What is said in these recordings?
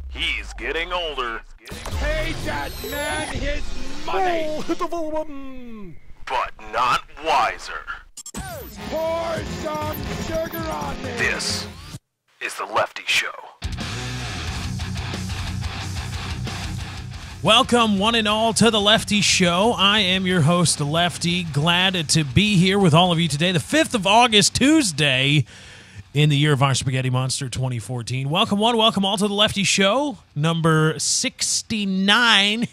He's getting older. Pay that man his money! Oh, hit the follow button! But not wiser. Pour some sugar on me! This is the Lefty Show. Welcome, one and all, to the Lefty Show. I am your host, Lefty. Glad to be here with all of you today, the 5th of August, Tuesday, in the year of our Spaghetti Monster 2014. Welcome, one, welcome all to the Lefty Show, number 69.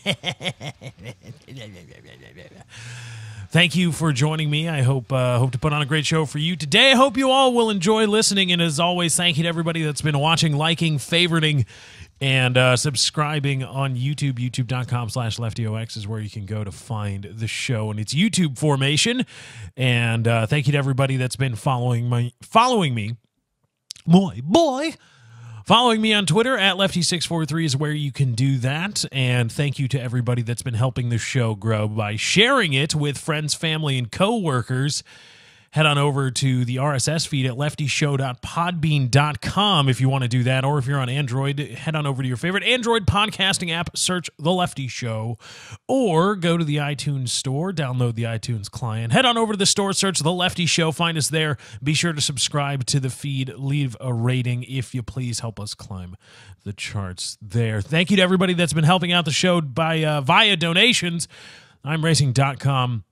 Thank you for joining me. I hope to put on a great show for you today. I hope you all will enjoy listening. And as always, thank you to everybody that's been watching, liking, favoriting, and subscribing on YouTube. YouTube.com/LeftyOX is where you can go to find the show in its YouTube formation. And thank you to everybody that's been following me. Following me on Twitter at Lefty643 is where you can do that. And thank you to everybody that's been helping the show grow by sharing it with friends, family, and coworkers. Head on over to the RSS feed at leftyshow.podbean.com if you want to do that. Or if you're on Android, head on over to your favorite Android podcasting app, search The Lefty Show. Or go to the iTunes store, download the iTunes client. Head on over to the store, search The Lefty Show, find us there. Be sure to subscribe to the feed, leave a rating if you please. Help us climb the charts there. Thank you to everybody that's been helping out the show by via donations. I'mRacing.com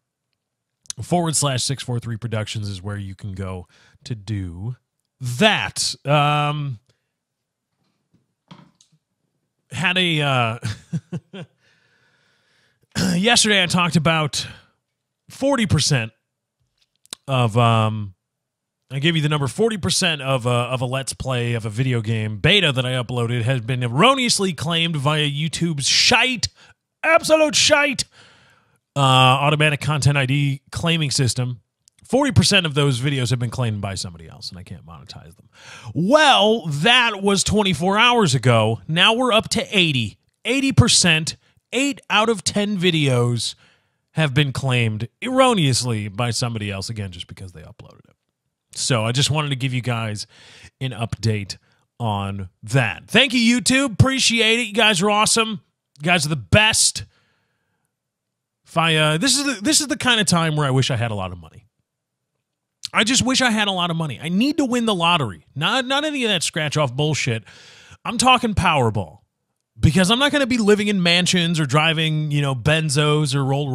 /643 Productions is where you can go to do that. Had a yesterday I talked about 40% of I gave you the number 40% of a Let's Play of a video game beta that I uploaded has been erroneously claimed via YouTube's absolute shite automatic content ID claiming system. 40% of those videos have been claimed by somebody else, and I can't monetize them. Well, that was 24 hours ago. Now we're up to 80. 80%, 8 out of 10 videos have been claimed erroneously by somebody else, again, just because they uploaded it. So I just wanted to give you guys an update on that. Thank you, YouTube. Appreciate it. You guys are awesome. You guys are the best. If this is the kind of time where I wish I had a lot of money. I just wish I had a lot of money. I need to win the lottery. Not any of that scratch-off bullshit. I'm talking Powerball. Because I'm not going to be living in mansions or driving, Benzos or Rolls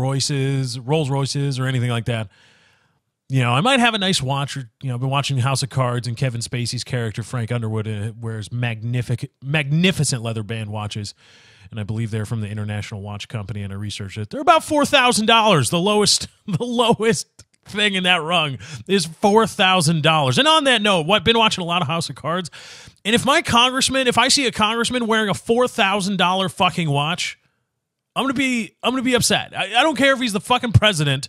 Royces or anything like that. I might have a nice watch. Or, I've been watching House of Cards, and Kevin Spacey's character, Frank Underwood, wears magnificent leather band watches. And I believe they're from the International Watch Company, and I researched it. They're about $4,000. The lowest thing in that rung is $4,000. And on that note, I've been watching a lot of House of Cards, and if I see a congressman wearing a $4,000 fucking watch, I'm gonna be upset. I don't care if he's the fucking president.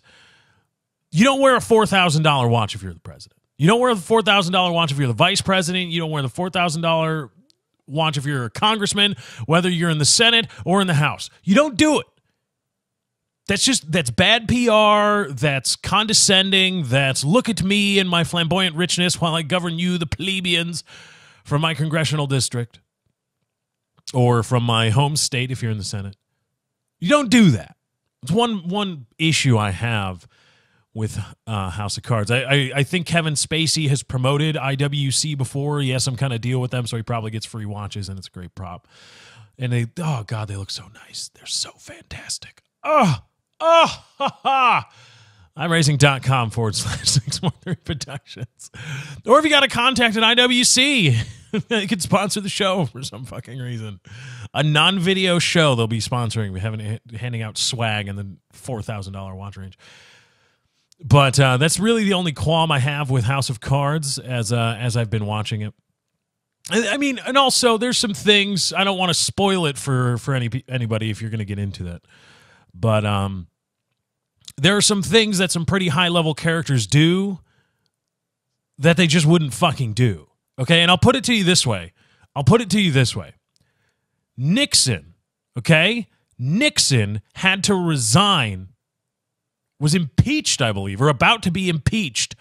You don't wear a $4,000 watch if you're the president. You don't wear a $4,000 watch if you're the vice president. You don't wear the $4,000 watch if you're a congressman, whether you're in the Senate or in the House. You don't do it. That's bad PR. That's condescending. That's look at me and my flamboyant richness while I govern you, the plebeians, from my congressional district or from my home state if you're in the Senate. You don't do that. It's one issue I have with House of Cards. I think Kevin Spacey has promoted IWC before. He has some kind of deal with them, so he probably gets free watches, and it's a great prop. And they look so nice. They're so fantastic. I'mRacing.com /613 Productions. Or if you got a contact at IWC, you can sponsor the show for some fucking reason. A non-video show they'll be sponsoring. We're handing out swag in the $4,000 watch range. But that's really the only qualm I have with House of Cards as I've been watching it. I mean, and also there's some things, I don't want to spoil it for anybody if you're going to get into that. But there are some things that some pretty high-level characters do that they just wouldn't fucking do. Okay, and I'll put it to you this way. Nixon, okay? Nixon had to resign, was impeached, I believe, or about to be impeached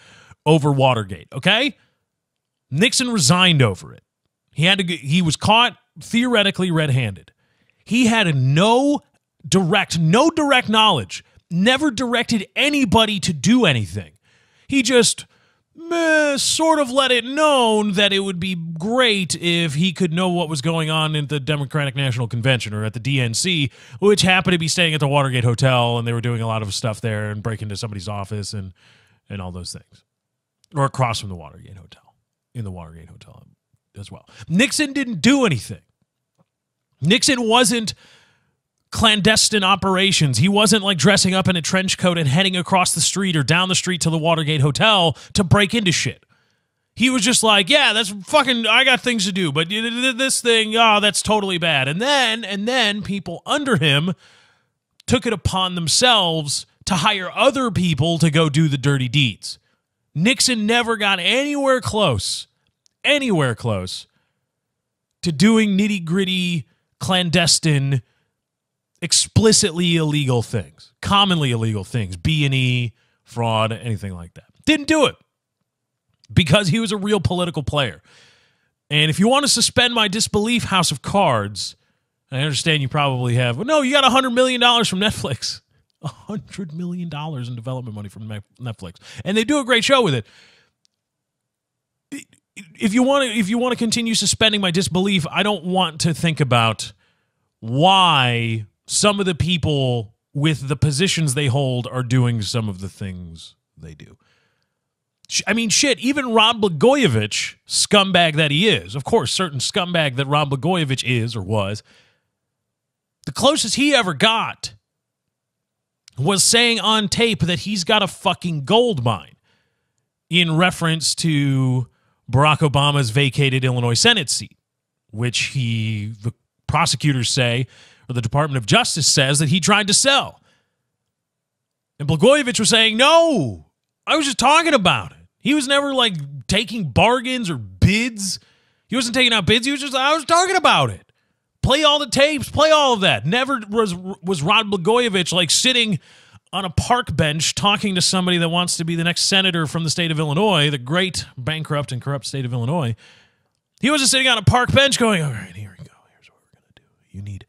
over Watergate, okay? Nixon resigned over it. He was caught theoretically red-handed. He had no direct knowledge, never directed anybody to do anything. He just sort of let it known that it would be great if he could know what was going on in the Democratic National Convention or at the DNC, which happened to be staying at the Watergate Hotel, and they were doing a lot of stuff there and breaking into somebody's office and all those things. Or across from the Watergate Hotel, in the Watergate Hotel as well. Nixon didn't do anything. Nixon wasn't clandestine operations. He wasn't like dressing up in a trench coat and heading across the street or down the street to the Watergate Hotel to break into shit. He was just like, yeah, that's fucking, I got things to do, but this thing, that's totally bad. And then people under him took it upon themselves to hire other people to go do the dirty deeds. Nixon never got anywhere close to doing nitty-gritty, clandestine, explicitly illegal things, commonly illegal things, B&E, fraud, anything like that. Didn't do it because he was a real political player. And if you want to suspend my disbelief, House of Cards, I understand you probably have, well, no, you got $100 million from Netflix. $100 million in development money from Netflix. And they do a great show with it. If you want to continue suspending my disbelief, I don't want to think about why some of the people with the positions they hold are doing some of the things they do. I mean, shit, even Rod Blagojevich, scumbag that he is, of course, certain scumbag that Rod Blagojevich is or was, the closest he ever got was saying on tape that he's got a fucking gold mine in reference to Barack Obama's vacated Illinois Senate seat, which the prosecutors say, or the Department of Justice says, that he tried to sell. And Blagojevich was saying, no, I was just talking about it. He was never like taking bargains or bids. He wasn't taking out bids. I was talking about it. Play all the tapes, play all of that. Never was Rod Blagojevich like sitting on a park bench talking to somebody that wants to be the next senator from the state of Illinois, the great bankrupt and corrupt state of Illinois. He wasn't sitting on a park bench going, all right, here we go. Here's what we're going to do.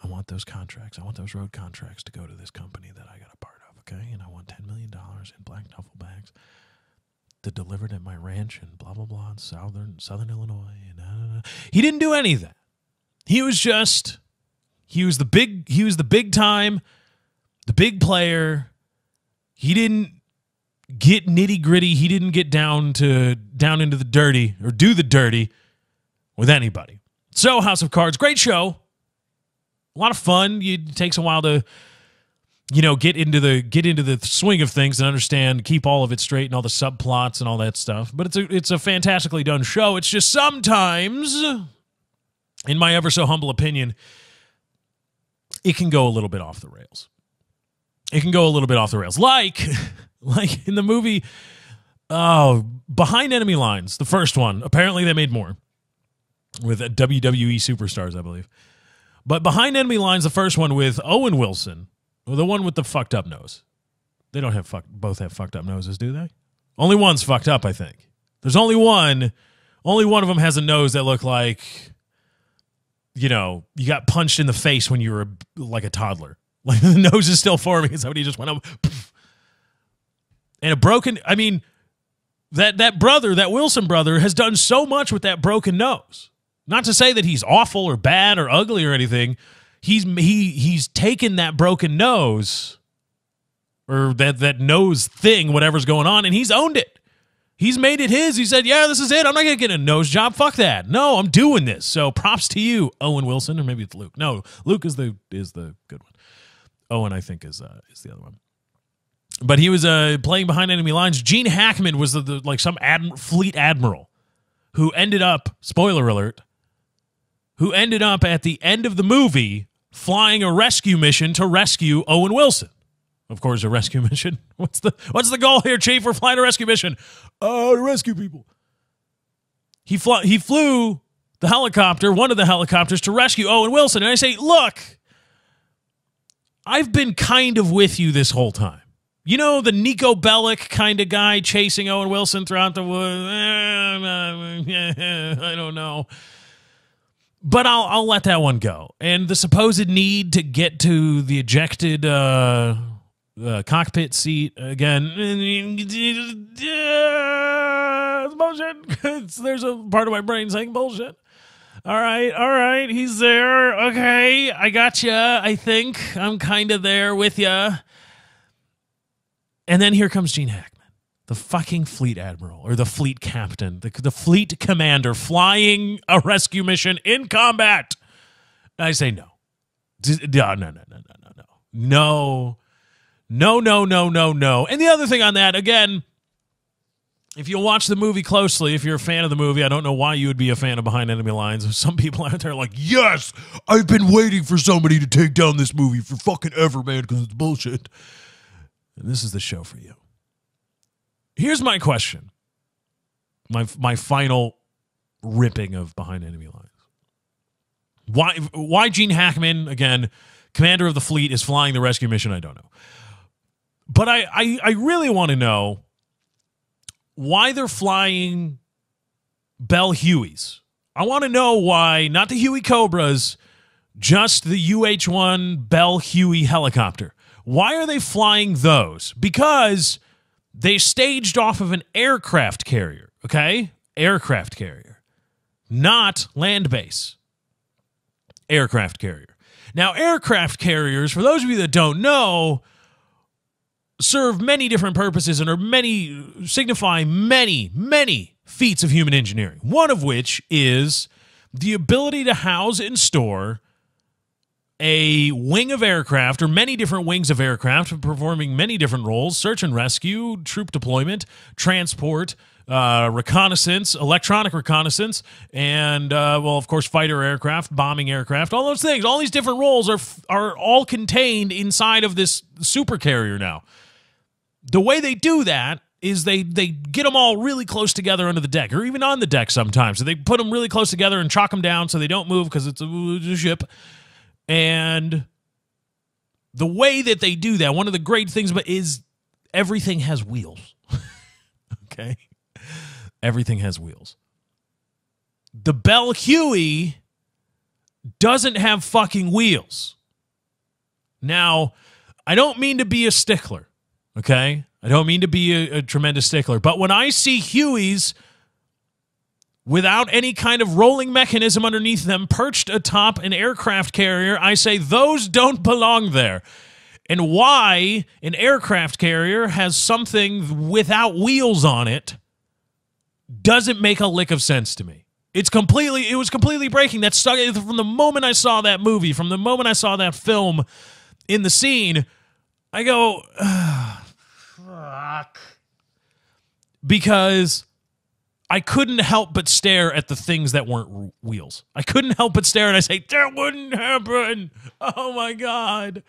I want those contracts. I want those road contracts to go to this company that I got a part of, okay? And I want $10 million in black duffel bags to deliver it at my ranch in blah, blah, blah in southern Illinois. And he didn't do any of that. He was the big time, the big player. He didn't get nitty gritty. He didn't get down into the dirty or do the dirty with anybody. So House of Cards, great show. A lot of fun. It takes a while to, get into the swing of things and understand, keep all of it straight and all the subplots and all that stuff. But it's a fantastically done show. It's just sometimes, in my ever so humble opinion, it can go a little bit off the rails. Like in the movie, Behind Enemy Lines, the first one. Apparently they made more with WWE superstars, I believe. But Behind Enemy Lines, the first one with Owen Wilson, the one with the fucked up nose. They don't have both have fucked up noses, do they? Only one's fucked up, I think. There's only one. Only one of them has a nose that looked like, you got punched in the face when you were like a toddler. Like the nose is still forming and somebody just went up. And a broken, that Wilson brother has done so much with that broken nose. Not to say that he's awful or bad or ugly or anything. He's taken that broken nose or that nose thing, whatever's going on, and he's owned it. He's made it his. He said, yeah, this is it. I'm not going to get a nose job. Fuck that. No, I'm doing this. So props to you, Owen Wilson, or maybe it's Luke. No, Luke is the good one. Owen, I think, is the other one. But he was playing Behind Enemy Lines. Gene Hackman was some fleet admiral who ended up, spoiler alert, at the end of the movie flying a rescue mission to rescue Owen Wilson. Of course, a rescue mission. What's the goal here, Chief? We're flying a rescue mission. To rescue people. He flew the helicopter, one of the helicopters, to rescue Owen Wilson. And I say, look, I've been kind of with you this whole time. You know, the Nico Bellic kind of guy chasing Owen Wilson throughout the woods. I don't know. But I'll let that one go. And the supposed need to get to the ejected cockpit seat again. It's bullshit. There's a part of my brain saying bullshit. All right. He's there. Okay, I got you. I think I'm kind of there with you. And then here comes Gene Hackman, the fucking fleet admiral, or the fleet captain, the fleet commander flying a rescue mission in combat. And I say no. No. And the other thing on that, again, if you watch the movie closely, if you're a fan of the movie, I don't know why you would be a fan of Behind Enemy Lines. Some people out there are like, yes, I've been waiting for somebody to take down this movie for fucking ever, man, because it's bullshit. And this is the show for you. Here's my question. My final ripping of Behind Enemy Lines. Why Gene Hackman, again, commander of the fleet, is flying the rescue mission, I don't know. But I really want to know why they're flying Bell Hueys. I want to know why, not the Huey Cobras, just the UH-1 Bell Huey helicopter. Why are they flying those? Because they staged off of an aircraft carrier, okay? Aircraft carrier, not land base. Aircraft carrier. Now, aircraft carriers, for those of you that don't know, serve many different purposes and signify many feats of human engineering. One of which is the ability to house and store a wing of aircraft, or many different wings of aircraft, performing many different roles: search and rescue, troop deployment, transport, reconnaissance, electronic reconnaissance, and, of course, fighter aircraft, bombing aircraft, all those things. All these different roles are all contained inside of this supercarrier now. The way they do that is they get them all really close together under the deck, or even on the deck sometimes. So they put them really close together and chalk them down so they don't move because it's a ship. And the way that they do that, one of the great things is everything has wheels. Okay? Everything has wheels. The Bell Huey doesn't have fucking wheels. Now, I don't mean to be a stickler, okay? I don't mean to be a tremendous stickler, but when I see Hueys without any kind of rolling mechanism underneath them, perched atop an aircraft carrier, I say those don't belong there. And why an aircraft carrier has something without wheels on it doesn't make a lick of sense to me. It was completely breaking. That stuck from the moment I saw that movie, from the moment I saw that film in the scene, I go, fuck. Because I couldn't help but stare at the things that weren't wheels. I couldn't help but stare, and I say, that wouldn't happen. Oh my God.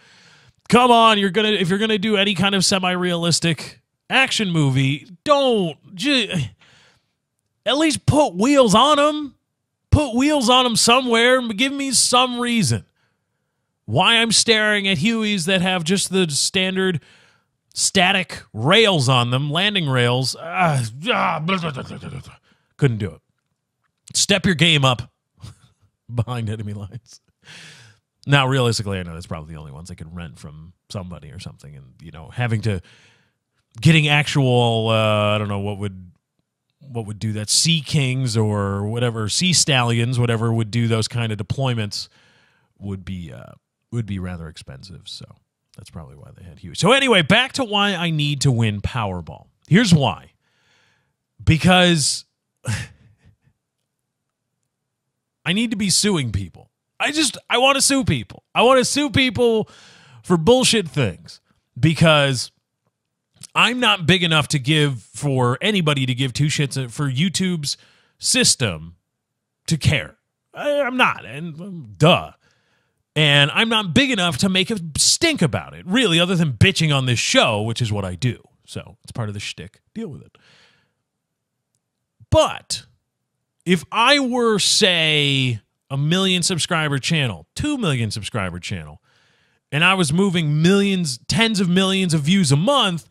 Come on, if you're gonna do any kind of semi-realistic action movie, at least put wheels on them. Put wheels on them somewhere. Give me some reason why I'm staring at Hueys that have just the standard static rails on them, landing rails. Couldn't do it. Step your game up Behind Enemy Lines. Now, realistically, I know that's probably the only ones I could rent from somebody or something, and getting actual I don't know what would do that, Sea Kings or whatever, Sea Stallions, whatever would do those kind of deployments would be rather expensive. So that's probably why they had Huey. So anyway, back to why I need to win Powerball. Here's why. Because I need to be suing people. I want to sue people. I want to sue people for bullshit things because I'm not big enough to give for anybody to give two shits for YouTube's system to care. I'm not, and duh. And I'm not big enough to make a stink about it, really, other than bitching on this show, which is what I do. So it's part of the shtick. Deal with it. But if I were, say, a 1 million subscriber channel, 2 million subscriber channel, and I was moving millions, tens of millions of views a month,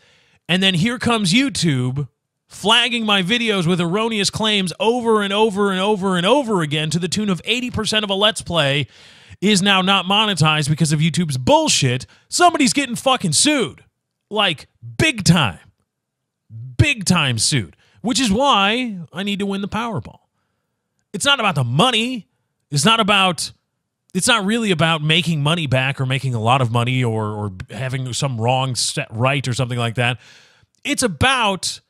and then here comes YouTube flagging my videos with erroneous claims over and over and over and over again to the tune of 80% of a Let's Play is now not monetized because of YouTube's bullshit. Somebody's getting fucking sued. Like, big time sued, which is why I need to win the Powerball. It's not about the money. It's not really about making money back or making a lot of money or having some wrong set right or something like that. It's about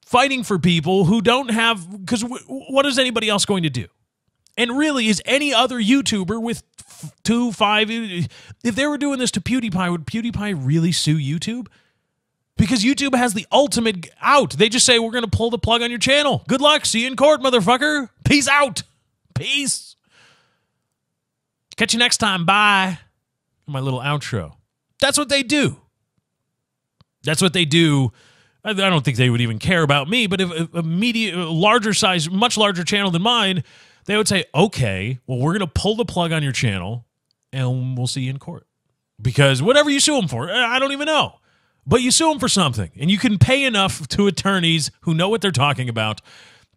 fighting for people who don't have, because what is anybody else going to do? And really, is any other YouTuber with 5, if they were doing this to PewDiePie, would PewDiePie really sue YouTube? Because YouTube has the ultimate out. They just say, we're going to pull the plug on your channel. Good luck. See you in court, motherfucker. Peace out. Peace. Catch you next time. Bye. My little outro. That's what they do. That's what they do. I don't think they would even care about me, but if a larger size, much larger channel than mine, they would say, okay, well, we're going to pull the plug on your channel and we'll see you in court. Because whatever you sue them for, I don't even know. But you sue them for something, and you can pay enough to attorneys who know what they're talking about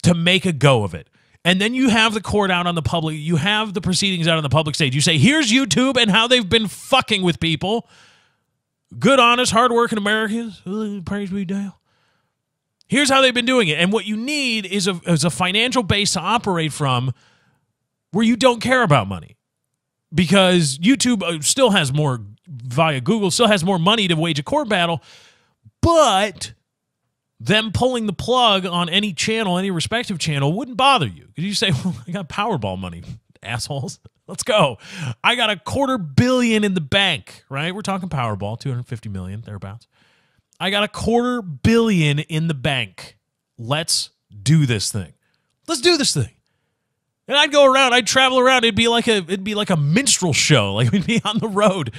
to make a go of it. And then you have the court out on the public, you have the proceedings out on the public stage. You say, here's YouTube and how they've been fucking with people. Good, honest, hardworking Americans. Praise be Dale. Here's how they've been doing it. And what you need is a financial base to operate from where you don't care about money. Because YouTube still has more, via Google, still has more money to wage a court battle, but them pulling the plug on any channel, any respective channel, wouldn't bother you. Because you say, well, I got Powerball money, assholes. Let's go. I got $250 million in the bank, right? We're talking Powerball, 250 million, thereabouts. I got $250 million in the bank. Let's do this thing. Let's do this thing. And I'd go around, I'd travel around. It'd be like a minstrel show. Like, we'd be on the road,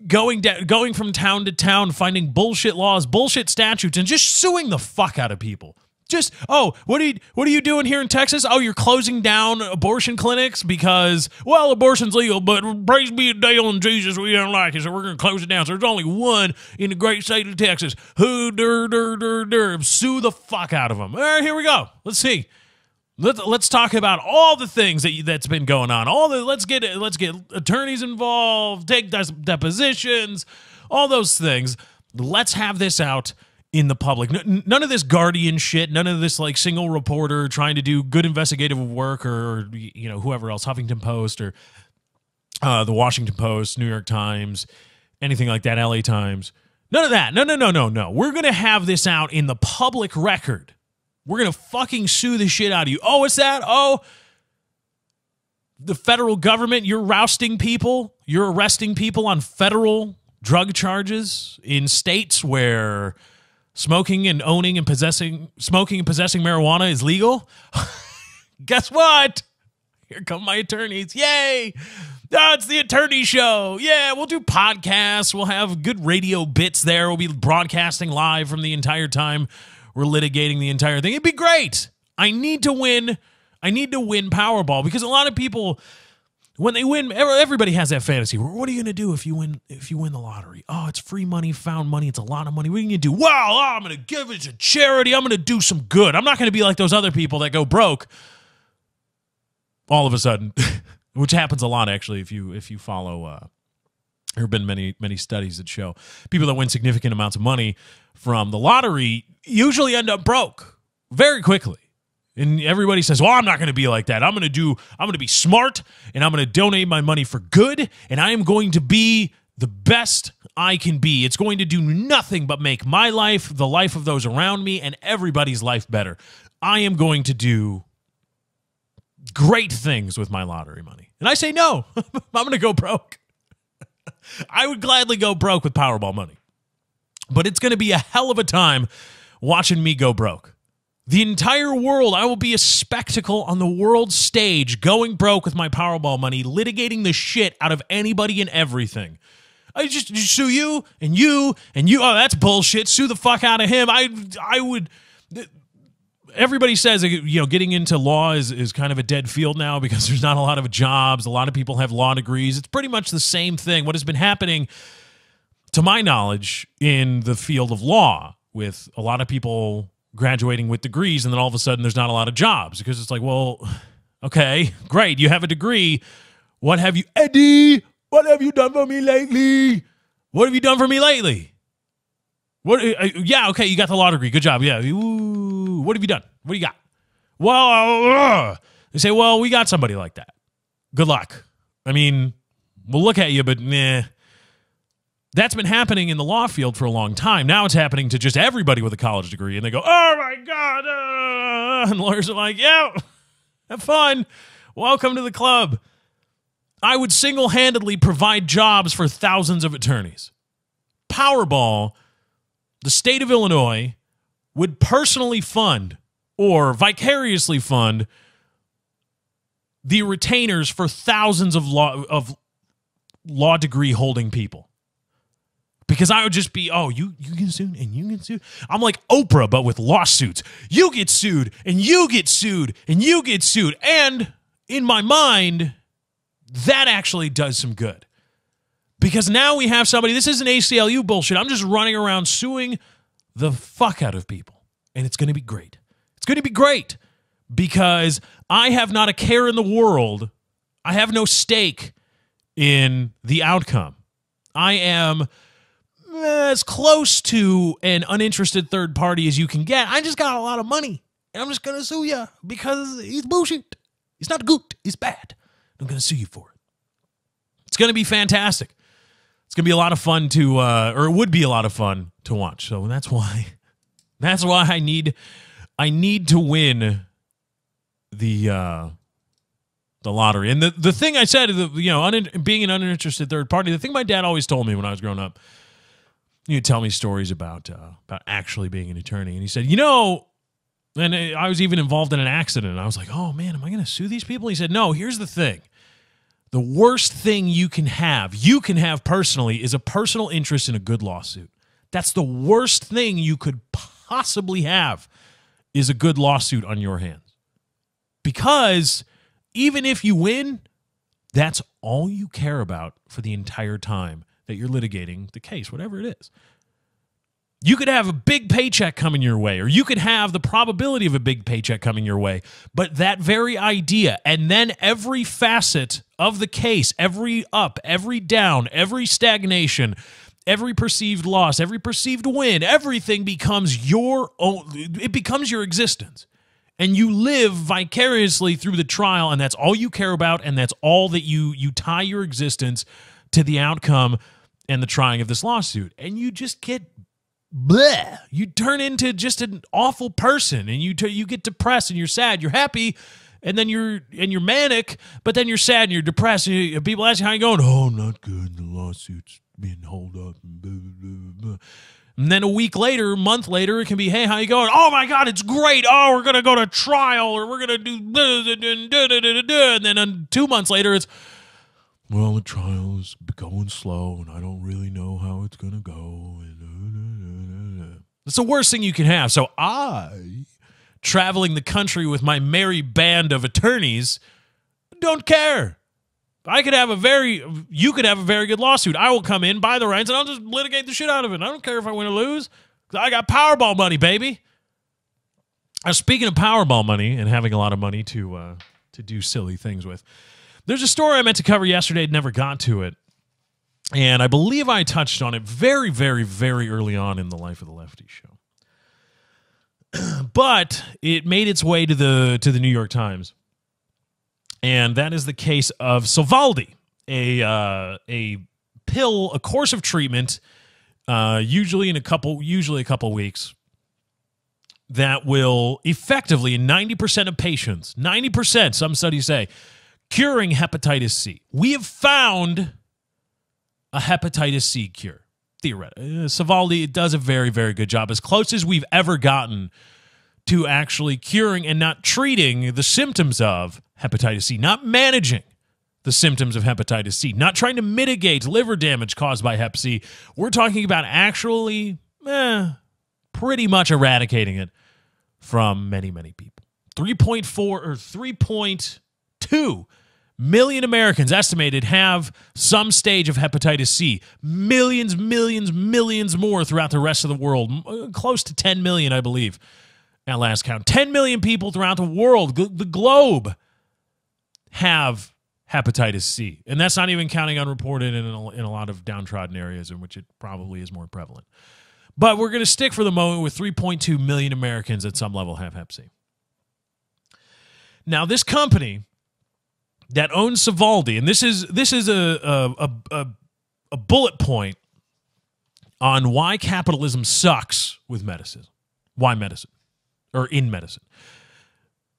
going from town to town, finding bullshit laws, bullshit statutes, and just suing the fuck out of people. Just, oh, what are you doing here in Texas? Oh, you're closing down abortion clinics because, well, abortion's legal, but praise be to Dale and Jesus, we don't like it, so we're going to close it down. So there's only one in the great state of Texas. Sue the fuck out of them. All right, here we go. Let's see. Let's talk about all the things that's been going on. Let's get attorneys involved, take depositions, all those things. Let's have this out in the public. None of this Guardian shit. None of this like single reporter trying to do good investigative work, or whoever else, Huffington Post or the Washington Post, New York Times, anything like that, LA Times. None of that. No. We're gonna have this out in the public record. We're going to fucking sue the shit out of you. Oh, what's that? Oh, the federal government, you're rousting people. You're arresting people on federal drug charges in states where smoking and possessing marijuana is legal. Guess what? Here come my attorneys. Yay. Oh, it's the attorney show. Yeah, we'll do podcasts. We'll have good radio bits there. We'll be broadcasting live from the entire time we're litigating the entire thing. It'd be great. I need to win Powerball, because a lot of people, when they win, everybody has that fantasy. What are you going to do if you win the lottery? Oh, it's free money, found money. It's a lot of money. What are you going to do? Well, I'm going to give it to charity. I'm going to do some good. I'm not going to be like those other people that go broke all of a sudden, which happens a lot, actually, if you follow. There have been many studies that show people that win significant amounts of money from the lottery usually end up broke very quickly. And everybody says, well, I'm not going to be like that. I'm going to be smart, and I'm going to donate my money for good, and I am going to be the best I can be. It's going to do nothing but make my life, the life of those around me, and everybody's life better. I am going to do great things with my lottery money. And I say, no, I'm going to go broke. I would gladly go broke with Powerball money. But it's going to be a hell of a time watching me go broke. The entire world, I will be a spectacle on the world stage, going broke with my Powerball money, litigating the shit out of anybody and everything. I just sue you and you and you. Oh, that's bullshit. Sue the fuck out of him. I would. everybody says, getting into law is kind of a dead field now because there's not a lot of jobs. A lot of people have law degrees. It's pretty much the same thing. What has been happening, to my knowledge, in the field of law, with a lot of people graduating with degrees, and then all of a sudden there's not a lot of jobs because it's like, well, okay, great. You have a degree. What have you, Eddie? What have you done for me lately? What have you done for me lately? What? Yeah, okay, you got the law degree. Good job. Yeah. Ooh, what have you done? What do you got? Well, they say, well, we got somebody like that. Good luck. I mean, we'll look at you, but nah. That's been happening in the law field for a long time. Now it's happening to just everybody with a college degree, and they go, oh, my God. And lawyers are like, yeah, have fun. Welcome to the club. I would single-handedly provide jobs for thousands of attorneys. Powerball, the state of Illinois, would personally fund or vicariously fund the retainers for thousands of law degree holding people. Because I would just be, oh, you get sued and you get sued. I'm like Oprah, but with lawsuits. You get sued and you get sued and you get sued. And in my mind, that actually does some good. Because now we have somebody, this isn't ACLU bullshit. I'm just running around suing the fuck out of people. And it's going to be great. It's going to be great because I have not a care in the world. I have no stake in the outcome. I am as close to an uninterested third party as you can get. I just got a lot of money. And I'm just going to sue you because he's bullshit. He's not good. He's bad. I'm going to sue you for it. It's going to be fantastic. It's going to be a lot of fun to, or it would be a lot of fun to watch. So that's why I need to win the lottery. And the thing I said, being an uninterested third party, the thing my dad always told me when I was growing up, he'd tell me stories about actually being an attorney. And he said, and I was even involved in an accident. And I was like, oh, man, am I going to sue these people? He said, no, here's the thing. The worst thing you can have personally, is a personal interest in a good lawsuit. That's the worst thing you could possibly have, is a good lawsuit on your hands. Because even if you win, that's all you care about for the entire time that you're litigating the case, whatever it is. You could have a big paycheck coming your way, or you could have the probability of a big paycheck coming your way, but that very idea, and then every facet of the case, every up, every down, every stagnation, every perceived loss, every perceived win, everything becomes your own. It becomes your existence. And you live vicariously through the trial, and that's all you care about, and that's all that you tie your existence to the outcome and the trying of this lawsuit. And you just get bleh. You turn into just an awful person, and you get depressed, and you're sad. You're happy, and then you're manic, but then you're sad and you're depressed. And people ask you how you going. Oh, not good. The lawsuit's being held up. And blah, blah, blah, blah. And then a week later, a month later, it can be, hey, how you going? Oh, my God, it's great. Oh, we're going to go to trial, or we're going to do and then 2 months later, it's, well, the trial is going slow, and I don't really know how it's going to go. That's the worst thing you can have. So I, traveling the country with my merry band of attorneys, don't care. You could have a very good lawsuit. I will come in, buy the rights, and I'll just litigate the shit out of it. I don't care if I win or lose. I got Powerball money, baby. Speaking of Powerball money and having a lot of money to do silly things with, there's a story I meant to cover yesterday. Never got to it. And I believe I touched on it very, very, very early on in the Life of the Lefty show. But it made its way to the New York Times. And that is the case of Sovaldi, a pill, a course of treatment, usually a couple weeks, that will effectively, in 90% of patients, 90%, some studies say, curing hepatitis-C. We have found a hepatitis-C cure, theoretically. Sovaldi does a very, very good job, as close as we've ever gotten to actually curing and not treating the symptoms of hepatitis-C, not managing the symptoms of hepatitis-C, not trying to mitigate liver damage caused by hep C. We're talking about actually pretty much eradicating it from many, many people. 3.4 or 3.2 million Americans estimated have some stage of hepatitis C. Millions, millions, millions more throughout the rest of the world. Close to 10 million, I believe, at last count. 10 million people throughout the world, the globe, have hepatitis C. And that's not even counting unreported in a lot of downtrodden areas in which it probably is more prevalent. But we're going to stick for the moment with 3.2 million Americans at some level have hep C. Now, this company that owns Sovaldi, and this is a bullet point on why capitalism sucks with medicine. Why medicine? Or in medicine.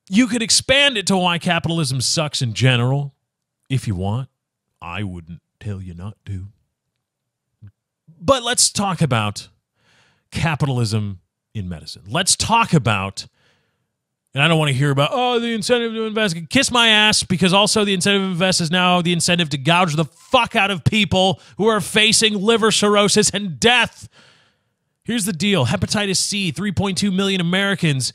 You could expand it to why capitalism sucks in general, if you want. I wouldn't tell you not to. But let's talk about capitalism in medicine. Let's talk about, and I don't want to hear about, the incentive to invest. Kiss my ass, because also the incentive to invest is now the incentive to gouge the fuck out of people who are facing liver cirrhosis and death. Here's the deal. Hepatitis C, 3.2 million Americans.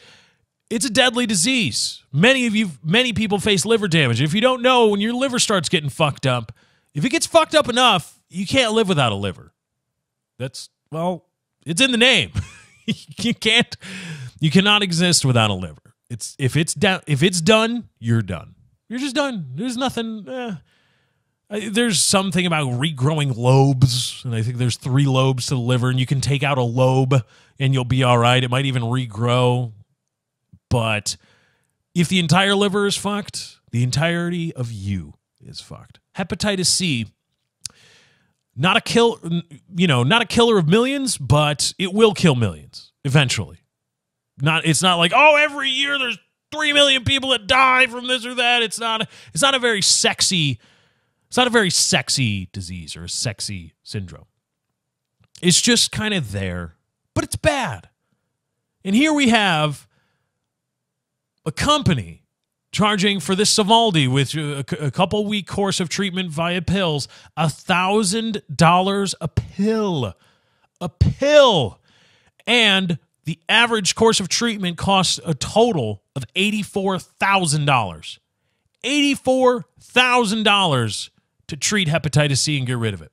It's a deadly disease. Many people face liver damage. If you don't know, when your liver starts getting fucked up, if it gets fucked up enough, you can't live without a liver. It's in the name. You cannot exist without a liver. If it's done, you're done. You're just done. There's nothing. There's something about regrowing lobes, and I think there's 3 lobes to the liver, and you can take out a lobe and you'll be all right. It might even regrow. But if the entire liver is fucked, the entirety of you is fucked. Hepatitis C, not a killer of millions, but it will kill millions eventually. It's not like, every year there's 3 million people that die from this or that. It's not a very sexy disease or a sexy syndrome. It's just kind of there, but it's bad. And here we have a company charging for this Sovaldi with a couple week course of treatment via pills, $1,000 a pill. A pill. And the average course of treatment costs a total of $84,000. $84,000 to treat hepatitis C and get rid of it.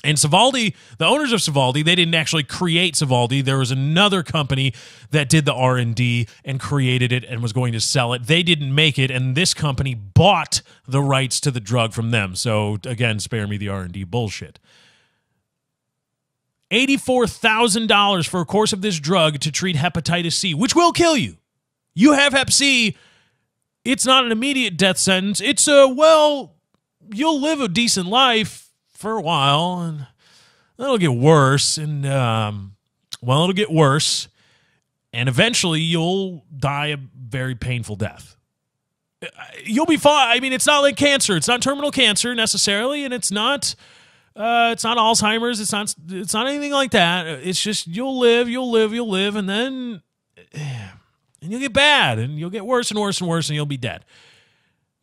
And Sovaldi, the owners of Sovaldi, they didn't actually create Sovaldi. There was another company that did the R&D and created it and was going to sell it. They didn't make it, and this company bought the rights to the drug from them. So, again, spare me the R&D bullshit. $84,000 for a course of this drug to treat hepatitis C, which will kill you. You have hep C. It's not an immediate death sentence. It's you'll live a decent life for a while, and it'll get worse, and it'll get worse, and eventually you'll die a very painful death. You'll be fine. I mean, it's not like cancer. It's not terminal cancer necessarily, and it's not Alzheimer's. It's not anything like that. It's just you'll live, and then you'll get bad, and you'll get worse and worse and worse, and you'll be dead.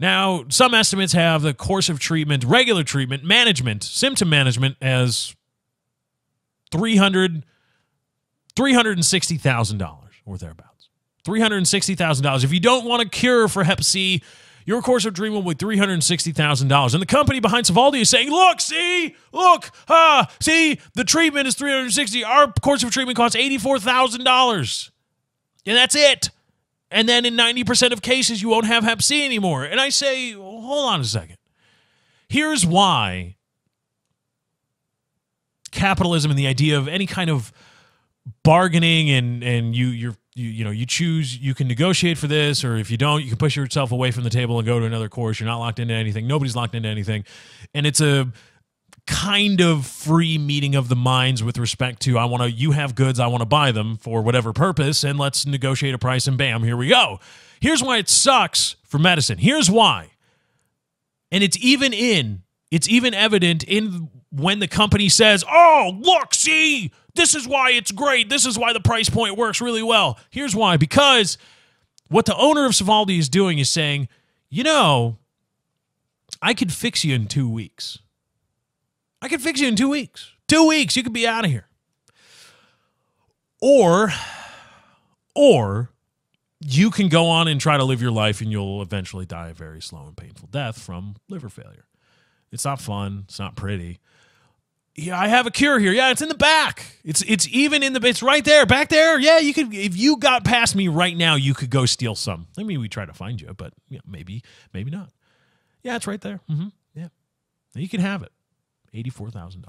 Now, some estimates have the course of treatment, regular treatment, symptom management as $360,000 or thereabouts. $360,000. If you don't want a cure for hep C, your course of treatment will be $360,000. And the company behind Sovaldi is saying, see, the treatment is $360,000. Our course of treatment costs $84,000. And that's it. And then in 90% of cases, you won't have hep C anymore. And I say, hold on a second. Here's why capitalism and the idea of any kind of bargaining and you choose, you can negotiate for this, or if you don't, you can push yourself away from the table and go to another course. You're not locked into anything. Nobody's locked into anything. And it's a kind of free meeting of the minds with respect to, you have goods, I want to buy them for whatever purpose, and let's negotiate a price, and bam, here we go. Here's why it sucks for medicine. Here's why. And it's even evident in when the company says, look, see, this is why it's great. This is why the price point works really well. Here's why. Because what the owner of Sovaldi is doing is saying, I could fix you in 2 weeks. I can fix you in 2 weeks. 2 weeks, you could be out of here. Or Or you can go on and try to live your life and you'll eventually die a very slow and painful death from liver failure. It's not fun. It's not pretty. Yeah, I have a cure here. Yeah, it's in the back. It's even in the, it's right there, back there. Yeah, you could, if you got past me right now, you could go steal some. I mean, we try to find you, but yeah, maybe not. Yeah, it's right there. Yeah, you can have it. $84,000.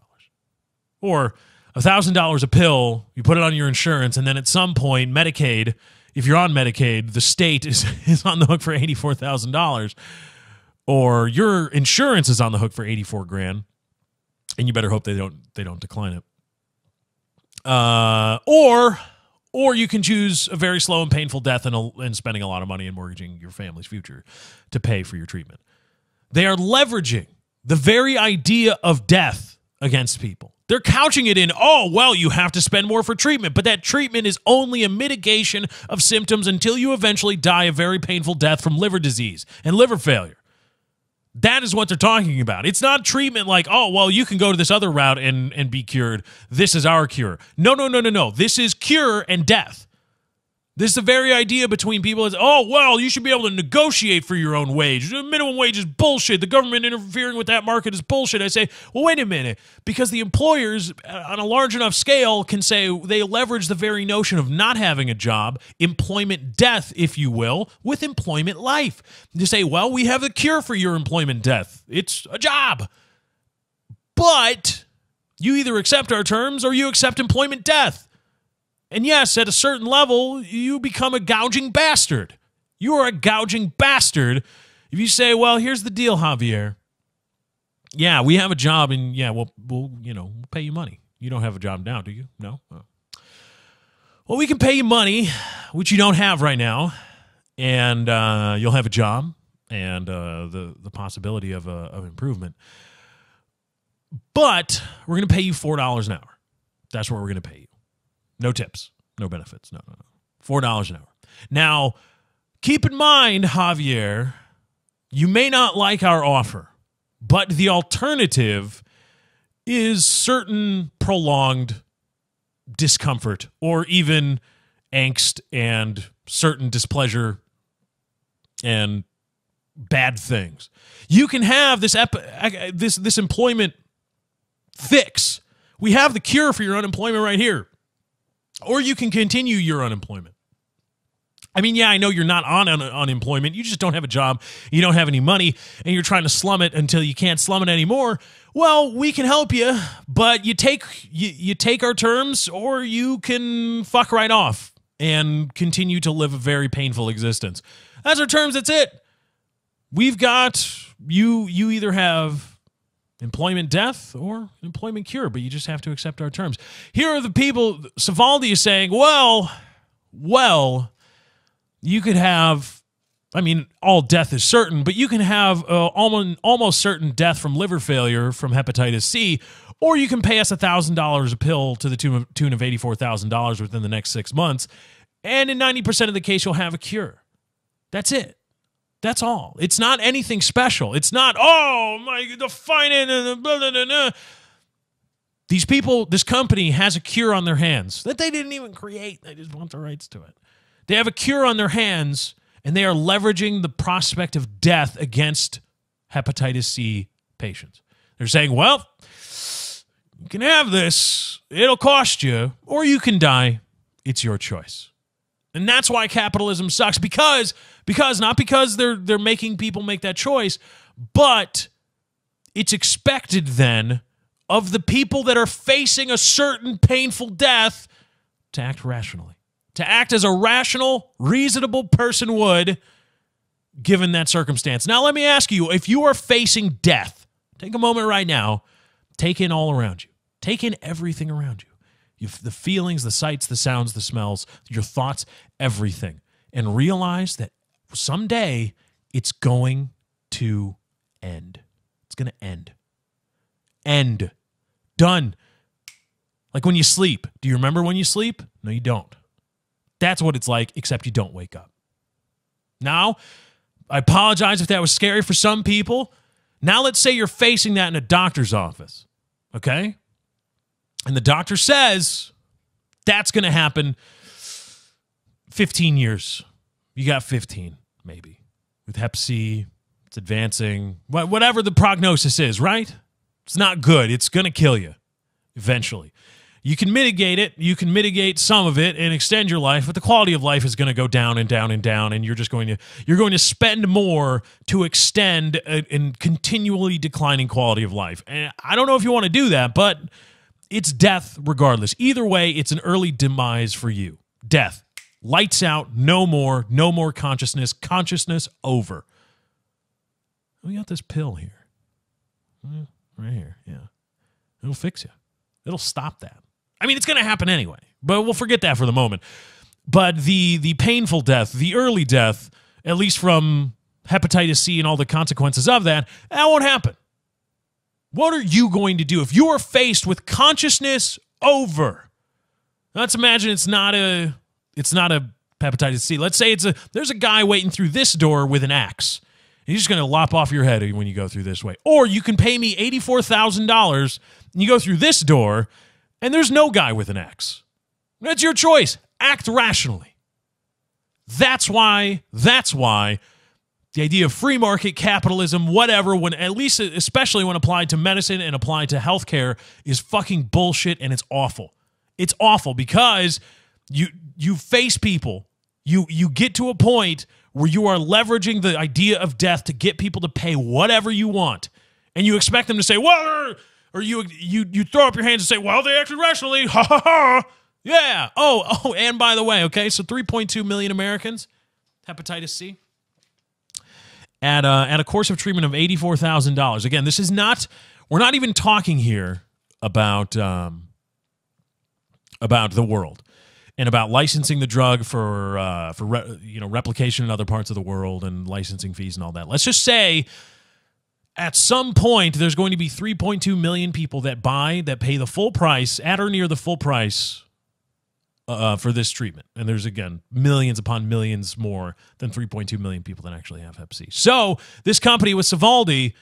Or $1,000 a pill, you put it on your insurance, and then at some point, Medicaid, if you're on Medicaid, the state is on the hook for $84,000, or your insurance is on the hook for $84,000, and you better hope they don't decline it. Or you can choose a very slow and painful death and spending a lot of money and mortgaging your family's future to pay for your treatment. They are leveraging the very idea of death against people. They're couching it in, oh, well, you have to spend more for treatment, but that treatment is only a mitigation of symptoms until you eventually die a very painful death from liver disease and liver failure. That is what they're talking about. It's not treatment like, oh, well, you can go to this other route and be cured. This is our cure. No. This is cure and death. This is the very idea between people is, oh, well, you should be able to negotiate for your own wage. The minimum wage is bullshit. The government interfering with that market is bullshit. I say, well, wait a minute. Because the employers on a large enough scale can say they leverage the very notion of not having a job, employment death, if you will, with employment life. You say, well, we have a cure for your employment death. It's a job. But you either accept our terms or you accept employment death. And yes, at a certain level, you become a gouging bastard. You are a gouging bastard if you say, well, here's the deal, Javier. Yeah, we have a job, and yeah, we'll pay you money. You don't have a job now, do you? No? Oh. Well, we can pay you money, which you don't have right now, and you'll have a job and the possibility of improvement. But we're going to pay you $4 an hour. That's what we're going to pay you. No tips, no benefits, no. $4 an hour. Now, keep in mind, Javier, you may not like our offer, but the alternative is certain prolonged discomfort or even angst and certain displeasure and bad things. You can have this employment fix. We have the cure for your unemployment right here. Or you can continue your unemployment. I mean, yeah, I know you're not on unemployment. You just don't have a job. You don't have any money, and you're trying to slum it until you can't slum it anymore. Well, we can help you, but you take our terms, or you can fuck right off and continue to live a very painful existence. That's our terms. That's it. We've got you. You either have employment death or employment cure, but you just have to accept our terms. Here are the people. Savaldi is saying, well, you could have, I mean, all death is certain, but you can have almost certain death from liver failure from hepatitis-C, or you can pay us $1,000 a pill to the tune of $84,000 within the next 6 months, and in 90% of the case, you'll have a cure. That's it. That's all. It's not anything special. It's not, oh, my, the finance, blah, blah, blah, blah. These people, this company has a cure on their hands that they didn't even create. They just want the rights to it. They have a cure on their hands, and they are leveraging the prospect of death against hepatitis-C patients. They're saying, well, you can have this. It'll cost you, or you can die. It's your choice. And that's why capitalism sucks, because not because they're making people make that choice, but it's expected then of the people that are facing a certain painful death to act rationally, to act as a rational, reasonable person would given that circumstance. Now, let me ask you, if you are facing death, take a moment right now, take in all around you. Take in everything around you. The feelings, the sights, the sounds, the smells, your thoughts, everything. And realize that someday it's going to end. It's going to end. End. Done. Like when you sleep. Do you remember when you sleep? No, you don't. That's what it's like, except you don't wake up. Now, I apologize if that was scary for some people. Now let's say you're facing that in a doctor's office. Okay? And the doctor says that's going to happen 15 years. You got 15, maybe. With Hep C, it's advancing. Whatever the prognosis is, right? It's not good. It's going to kill you eventually. You can mitigate it. You can mitigate some of it and extend your life, but the quality of life is going to go down and down and down, and you're going to spend more to extend a continually declining quality of life. And I don't know if you want to do that, but it's death regardless. Either way, it's an early demise for you. Death. Lights out. No more consciousness. Consciousness over. We got this pill here. Right here. Yeah. It'll fix you. It'll stop that. I mean, it's going to happen anyway, but we'll forget that for the moment. But the painful death, the early death, at least from Hepatitis-C and all the consequences of that won't happen. What are you going to do if you are faced with consciousness over? Let's imagine it's not a Hepatitis-C. Let's say there's a guy waiting through this door with an axe. He's just going to lop off your head when you go through this way. Or you can pay me $84,000 and you go through this door and there's no guy with an axe. That's your choice. Act rationally. That's why the idea of free market capitalism, whatever, when at least especially when applied to medicine and applied to healthcare, is fucking bullshit, and it's awful. It's awful because you face people. You get to a point where you are leveraging the idea of death to get people to pay whatever you want, and you expect them to say, well, or you throw up your hands and say, well, they acted rationally, ha ha ha, yeah. Oh, and by the way, okay, so 3.2 million Americans, Hepatitis-C, at a course of treatment of $84,000. Again, this is not. We're not even talking here about the world. And about licensing the drug for replication in other parts of the world and licensing fees and all that. Let's just say at some point there's going to be 3.2 million people that pay the full price, at or near the full price for this treatment. And there's, again, millions upon millions more than 3.2 million people that actually have Hep C. So this company with Sovaldi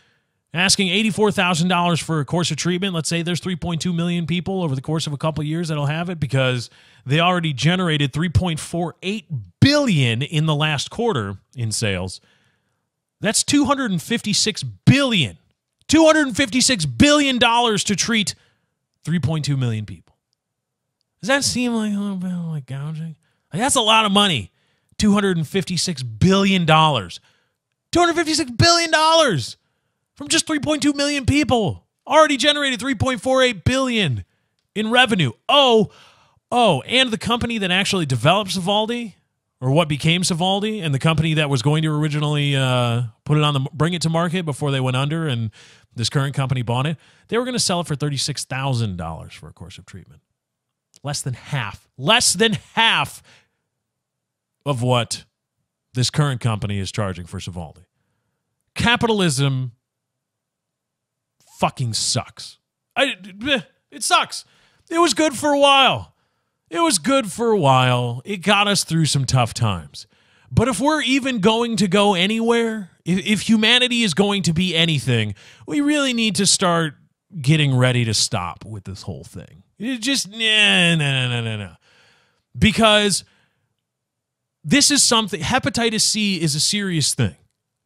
asking $84,000 for a course of treatment. Let's say there's 3.2 million people over the course of a couple of years that'll have it because they already generated $3.48 billion in the last quarter in sales. That's $256 billion. $256 billion to treat 3.2 million people. Does that seem like a little bit like gouging? Like, that's a lot of money. $256 billion. $256 billion from just 3.2 million people. Already generated $3.48 billion in revenue. Oh, and the company that actually developed Sovaldi, or what became Sovaldi, and the company that was going to originally bring it to market before they went under, and this current company bought it, they were going to sell it for $36,000 for a course of treatment. Less than half of what this current company is charging for Sovaldi. Capitalism fucking sucks. It sucks. It was good for a while. It got us through some tough times. But if we're even going to go anywhere, if humanity is going to be anything, we really need to start getting ready to stop with this whole thing. It just, no. Because this is something, Hepatitis-C is a serious thing.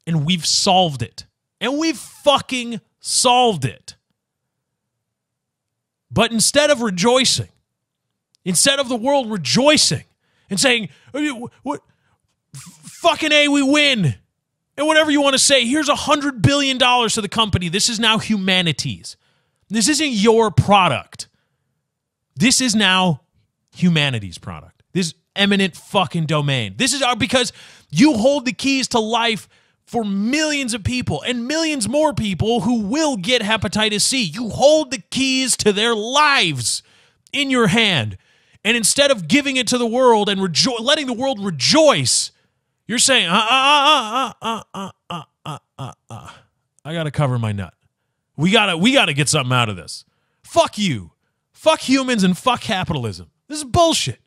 And we've solved it. And we've fucking solved it. But instead of rejoicing, instead of the world rejoicing and saying, "What? Fucking A, we win," and whatever you want to say, here's $100 billion to the company. This is now humanity's. This isn't your product. This is now humanity's product. This eminent fucking domain. This is because you hold the keys to life for millions of people and millions more people who will get Hepatitis-C. You hold the keys to their lives in your hand. And instead of giving it to the world and letting the world rejoice, you're saying, I got to cover my nut. We got to get something out of this. Fuck you. Fuck humans and fuck capitalism. This is bullshit.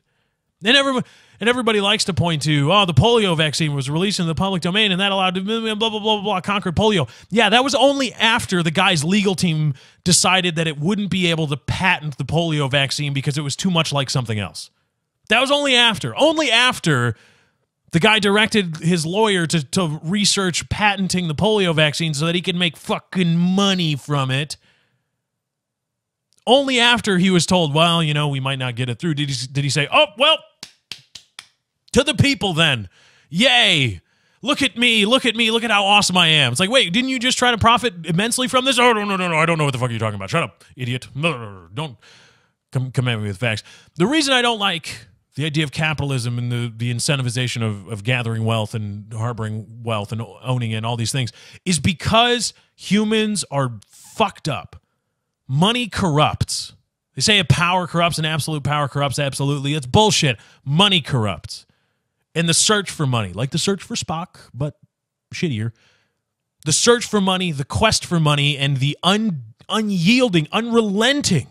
And everybody likes to point to, the polio vaccine was released in the public domain and that allowed blah, blah, blah, blah, blah, conquered polio. Yeah, that was only after the guy's legal team decided that it wouldn't be able to patent the polio vaccine because it was too much like something else. That was only after the guy directed his lawyer to research patenting the polio vaccine so that he could make fucking money from it. Only after he was told, well, you know, we might not get it through, did he say, oh, well, to the people then. Yay. Look at me. Look at how awesome I am. It's like, wait, didn't you just try to profit immensely from this? Oh, no. I don't know what the fuck you're talking about. Shut up, idiot. No. Don't come at me with facts. The reason I don't like the idea of capitalism and the incentivization of gathering wealth and harboring wealth and owning it and all these things is because humans are fucked up. Money corrupts. They say power corrupts and absolute power corrupts. Absolutely. It's bullshit. Money corrupts. And the search for money, like the search for Spock, but shittier. The search for money, the quest for money, and the unyielding, unrelenting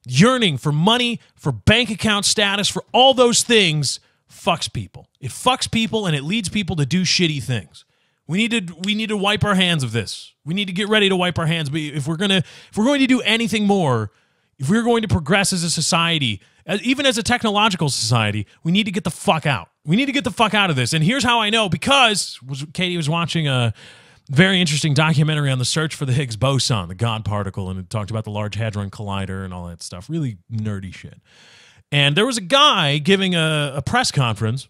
yearning for money, for bank account status, for all those things fucks people. It fucks people and it leads people to do shitty things. We need to wipe our hands of this. We need to get ready to wipe our hands. But if we're going to do anything more, if we're going to progress as a society, even as a technological society, we need to get the fuck out. We need to get the fuck out of this. And here's how I know, because Katie was watching a very interesting documentary on the search for the Higgs boson, the God particle, and it talked about the Large Hadron Collider and all that stuff. Really nerdy shit. And there was a guy giving a press conference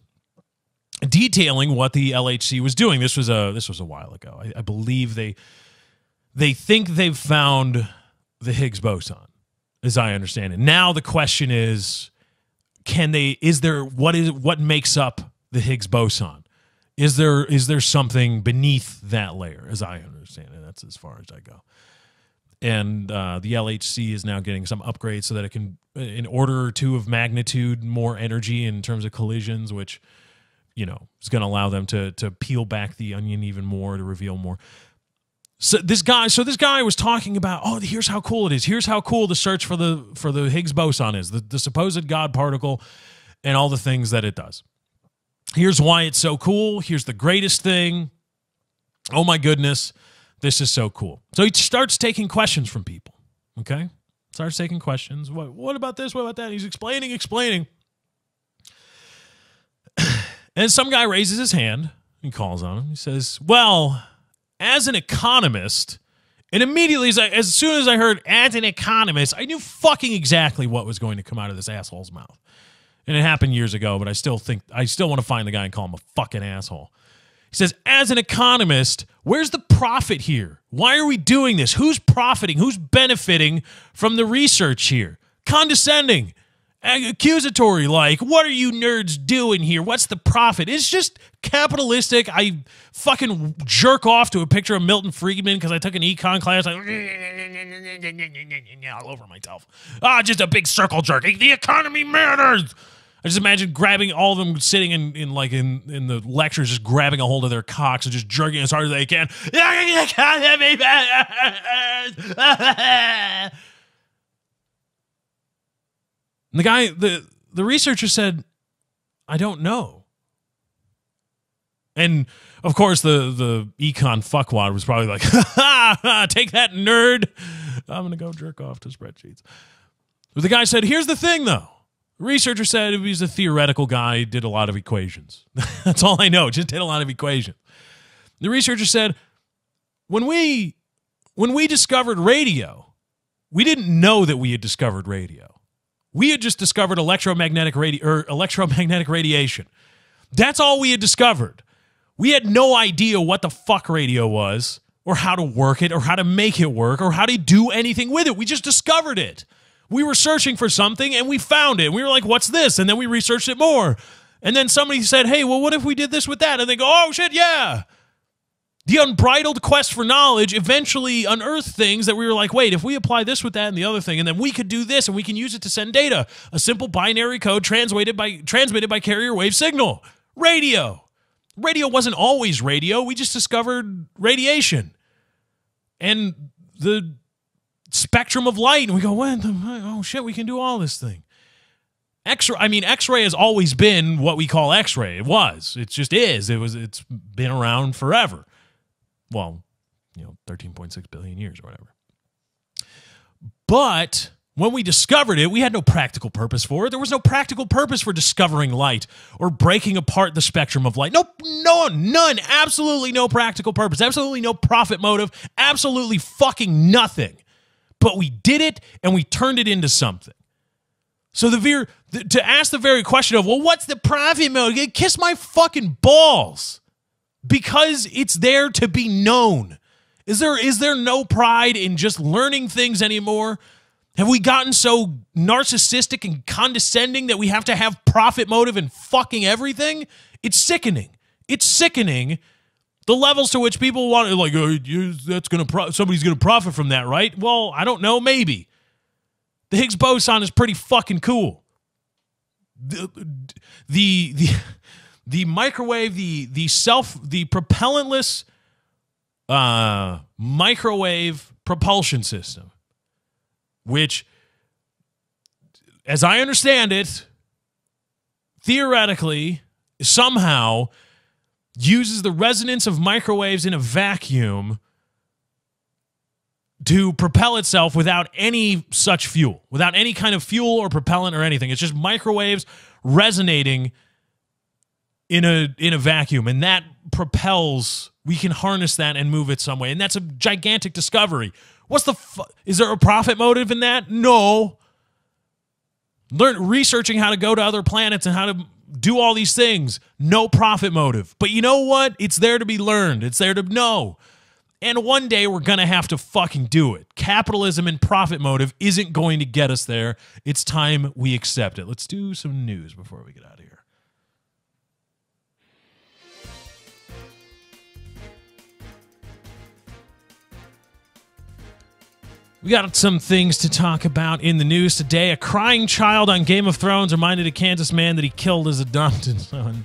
detailing what the LHC was doing. This was a while ago. I believe they think they've found the Higgs boson, as I understand it. Now the question is, what makes up the Higgs boson? Is there something beneath that layer, as I understand it? That's as far as I go. And the LHC is now getting some upgrades so that it can, an order or two of magnitude more energy in terms of collisions, which, you know, is going to allow them to peel back the onion even more, to reveal more. So this guy was talking about, oh, here's how cool it is. Here's how cool the search for the Higgs boson is, the supposed God particle, and all the things that it does. Here's why it's so cool. Here's the greatest thing. Oh my goodness, this is so cool. So he starts taking questions from people. Okay, starts taking questions. What about this? What about that? He's explaining. And some guy raises his hand. He calls on him. He says, well, as an economist, and immediately as soon as I heard as an economist, I knew fucking exactly what was going to come out of this asshole's mouth. And it happened years ago, but I still want to find the guy and call him a fucking asshole. He says, as an economist, where's the profit here? Why are we doing this? Who's profiting? Who's benefiting from the research here? Condescending, accusatory, like, what are you nerds doing here? What's the profit? It's just capitalistic. I fucking jerk off to a picture of Milton Friedman because I took an econ class. All over myself. Just a big circle jerk. The economy matters. I just imagine grabbing all of them sitting in the lectures, just grabbing a hold of their cocks and just jerking as hard as they can. And the guy, the researcher said, I don't know. And of course, the econ fuckwad was probably like, take that, nerd. I'm going to go jerk off to spreadsheets. But the guy said, here's the thing, though. The researcher said he's a theoretical guy, did a lot of equations. That's all I know, just did a lot of equations. The researcher said, when we discovered radio, we didn't know that we had discovered radio. We had just discovered electromagnetic radiation. That's all we had discovered. We had no idea what the fuck radio was, or how to work it, or how to make it work, or how to do anything with it. We just discovered it. We were searching for something, and we found it. We were like, what's this? And then we researched it more. And then somebody said, hey, well, what if we did this with that? And they go, oh, shit, yeah. The unbridled quest for knowledge eventually unearthed things that we were like, wait, if we apply this with that and the other thing, and then we could do this, and we can use it to send data. A simple binary code transmitted by carrier wave signal. Radio. Radio wasn't always radio. We just discovered radiation. And the spectrum of light, and we go, oh shit, we can do all this thing. X-ray has always been what we call X-ray. It just is. It's been around forever. Well, 13.6 billion years or whatever. But When we discovered it, we had no practical purpose for it. There was no practical purpose for discovering light or breaking apart the spectrum of light. Nope, none. Absolutely no practical purpose. Absolutely no profit motive. Absolutely fucking nothing. But we did it, and we turned it into something. So to ask the very question of, well, what's the profit motive? Kiss my fucking balls. Because it's there to be known. Is there no pride in just learning things anymore? Have we gotten so narcissistic and condescending that we have to have profit motive in fucking everything? It's sickening. It's sickening. The levels to which people want to, like, somebody's gonna profit from that, right? Well, I don't know, maybe. The Higgs boson is pretty fucking cool. The microwave, the propellantless microwave propulsion system, which, as I understand it, theoretically, somehow uses the resonance of microwaves in a vacuum to propel itself without any such fuel, without any kind of fuel or propellant or anything. It's just microwaves resonating in a vacuum, and that propels. We can harness that and move it some way, and that's a gigantic discovery. What's the is there a profit motive in that? No. Researching how to go to other planets and how to do all these things. No profit motive. But you know what? It's there to be learned. It's there to know. And one day we're going to have to fucking do it. Capitalism and profit motive isn't going to get us there. It's time we accept it. Let's do some news before we get out of here. We got some things to talk about in the news today. A crying child on Game of Thrones reminded a Kansas man that he killed his adopted son.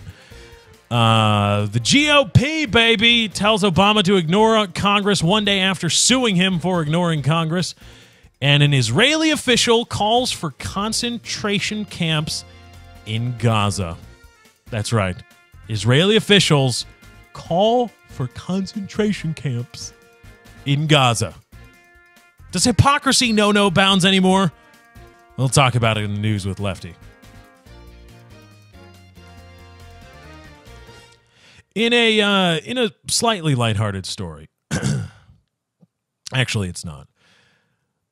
The GOP, baby, tells Obama to ignore Congress one day after suing him for ignoring Congress. And an Israeli official calls for concentration camps in Gaza. That's right. Israeli officials call for concentration camps in Gaza. Does hypocrisy know no bounds anymore? We'll talk about it in the news with Lefty. In a slightly lighthearted story. Actually, it's not.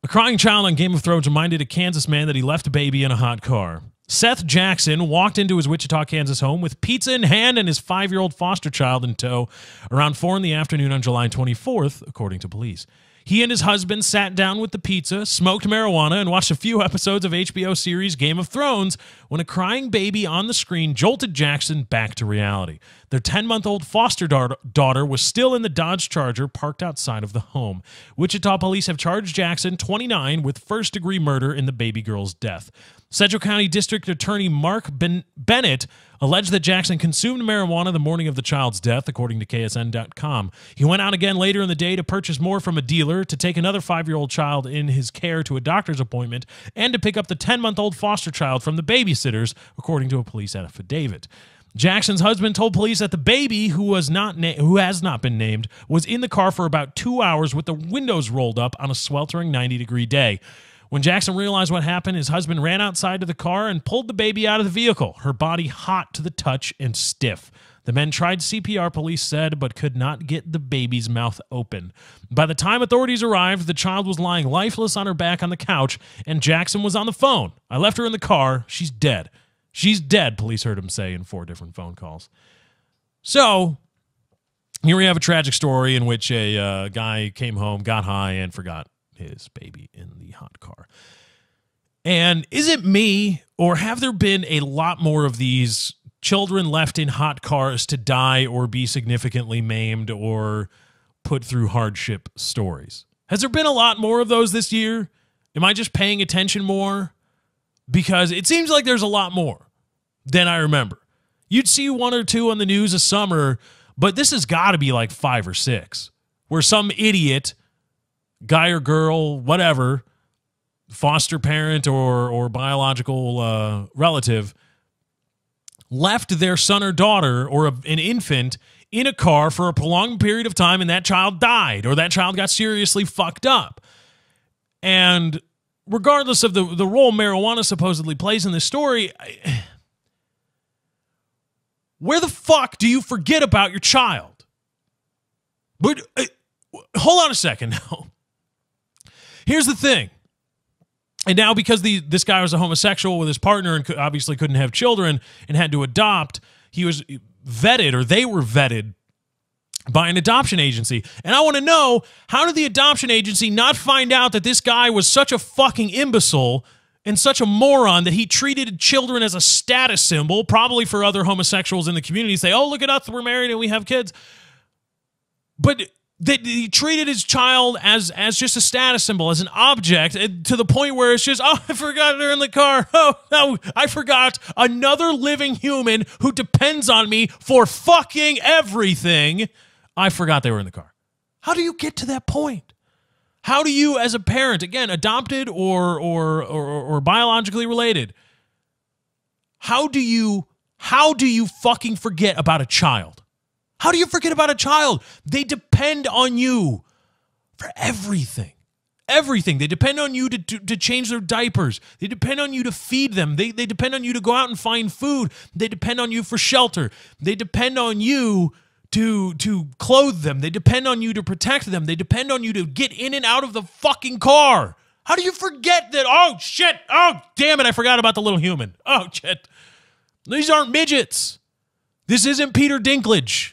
A crying child on Game of Thrones reminded a Kansas man that he left a baby in a hot car. Seth Jackson walked into his Wichita, Kansas home with pizza in hand and his 5-year-old foster child in tow around 4 p.m. on July 24th, according to police. He and his husband sat down with the pizza, smoked marijuana, and watched a few episodes of HBO series Game of Thrones when a crying baby on the screen jolted Jackson back to reality. Their 10-month-old foster daughter was still in the Dodge Charger parked outside of the home. Wichita police have charged Jackson, 29, with first-degree murder in the baby girl's death. Sedgwick County District Attorney Mark Bennett alleged that Jackson consumed marijuana the morning of the child's death, according to KSN.com. He went out again later in the day to purchase more from a dealer, to take another 5-year-old child in his care to a doctor's appointment, and to pick up the 10-month-old foster child from the babysitters, according to a police affidavit. Jackson's husband told police that the baby, who has not been named, was in the car for about 2 hours with the windows rolled up on a sweltering 90-degree day. When Jackson realized what happened, his husband ran outside to the car and pulled the baby out of the vehicle, her body hot to the touch and stiff. The men tried CPR, police said, but could not get the baby's mouth open. By the time authorities arrived, the child was lying lifeless on her back on the couch, and Jackson was on the phone. "I left her in the car. She's dead. She's dead," police heard him say in 4 different phone calls. So, here we have a tragic story in which a guy came home, got high, and forgot his baby in the hot car. And is it me, or have there been a lot more of these children left in hot cars to die or be significantly maimed or put through hardship stories? Has there been a lot more of those this year? Am I just paying attention more? Because it seems like there's a lot more than I remember. You'd see 1 or 2 on the news a summer, but this has got to be like 5 or 6, where some idiot, guy or girl, whatever, foster parent or biological relative, left their son or daughter or an infant in a car for a prolonged period of time, and that child died or that child got seriously fucked up. And regardless of the role marijuana supposedly plays in this story, where the fuck do you forget about your child? But hold on a second now. Here's the thing. And now because this guy was a homosexual with his partner and obviously couldn't have children and had to adopt, he was vetted, or they were vetted by an adoption agency. And I want to know, how did the adoption agency not find out that this guy was such a fucking imbecile and such a moron that he treated children as a status symbol, probably for other homosexuals in the community, say, oh, look at us, we're married and we have kids. But that he treated his child as just a status symbol, as an object, to the point where it's just, oh, I forgot they're in the car. Oh, I forgot another living human who depends on me for fucking everything. I forgot they were in the car. How do you get to that point? How do you, as a parent, again, adopted or biologically related, how do you fucking forget about a child? How do you forget about a child? They depend on you for everything. Everything. They depend on you to change their diapers. They depend on you to feed them. They depend on you to go out and find food. They depend on you for shelter. They depend on you to clothe them. They depend on you to protect them. They depend on you to get in and out of the fucking car. How do you forget that? Oh, shit. Oh, damn it. I forgot about the little human. Oh, shit. These aren't midgets. This isn't Peter Dinklage.